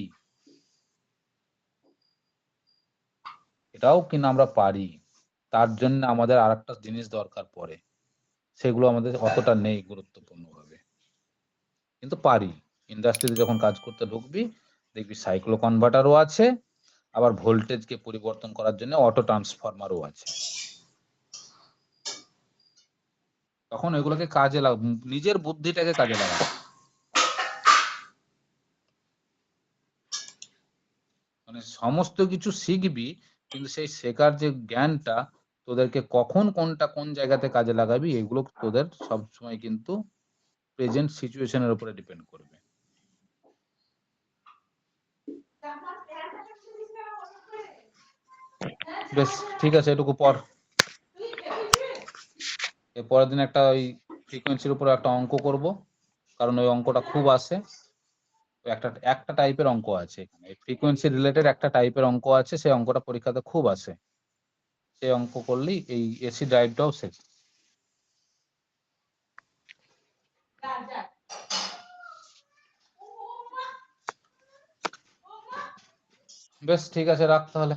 A: এটাও কিন্তু আমরা পারি। তার জন্য আমাদের আরেকটা জিনিস দরকার পড়ে, সেগুলো আমাদের অতটা নেই গুরুত্বপূর্ণ ভাবে, কিন্তু পারি। ইন্ডাস্ট্রিতে যখন কাজ করতে ঢুকবি দেখবি সাইক্লো কনভার্টারও আছে, আবার ভোল্টেজকে পরিবর্তন করার জন্য অটো ট্রান্সফরমারও আছে। তখন এগুলোকে কাজে নিজের বুদ্ধিটাকে কাজে লাগাবো। মানে সমস্ত কিছু শিখবি, কিন্তু সেই শেখার যে জ্ঞানটা তোদেরকে কখন কোনটা কোন জায়গাতে কাজে লাগাবি, এগুলো তোদের সবসময় কিন্তু প্রেজেন্ট সিচুয়েশনের উপরে ডিপেন্ড করবে। বেশ, ঠিক আছে, এটুকু পর। এর পরের দিন একটা ওই ফ্রিকোয়েন্সির উপর একটা অঙ্ক করব, কারণ ওই অঙ্কটা খুব আসে। একটা একটা টাইপের অঙ্ক আছে এখানে, ফ্রিকোয়েন্সি রিলেটেড একটা টাইপের অঙ্ক আছে, সেই অঙ্কটা পরীক্ষাতে খুব আসে। সেই অঙ্ক করলেই এই এসি ড্রাইভটাও শেখ। বেশ ঠিক আছে, রাখ তাহলে।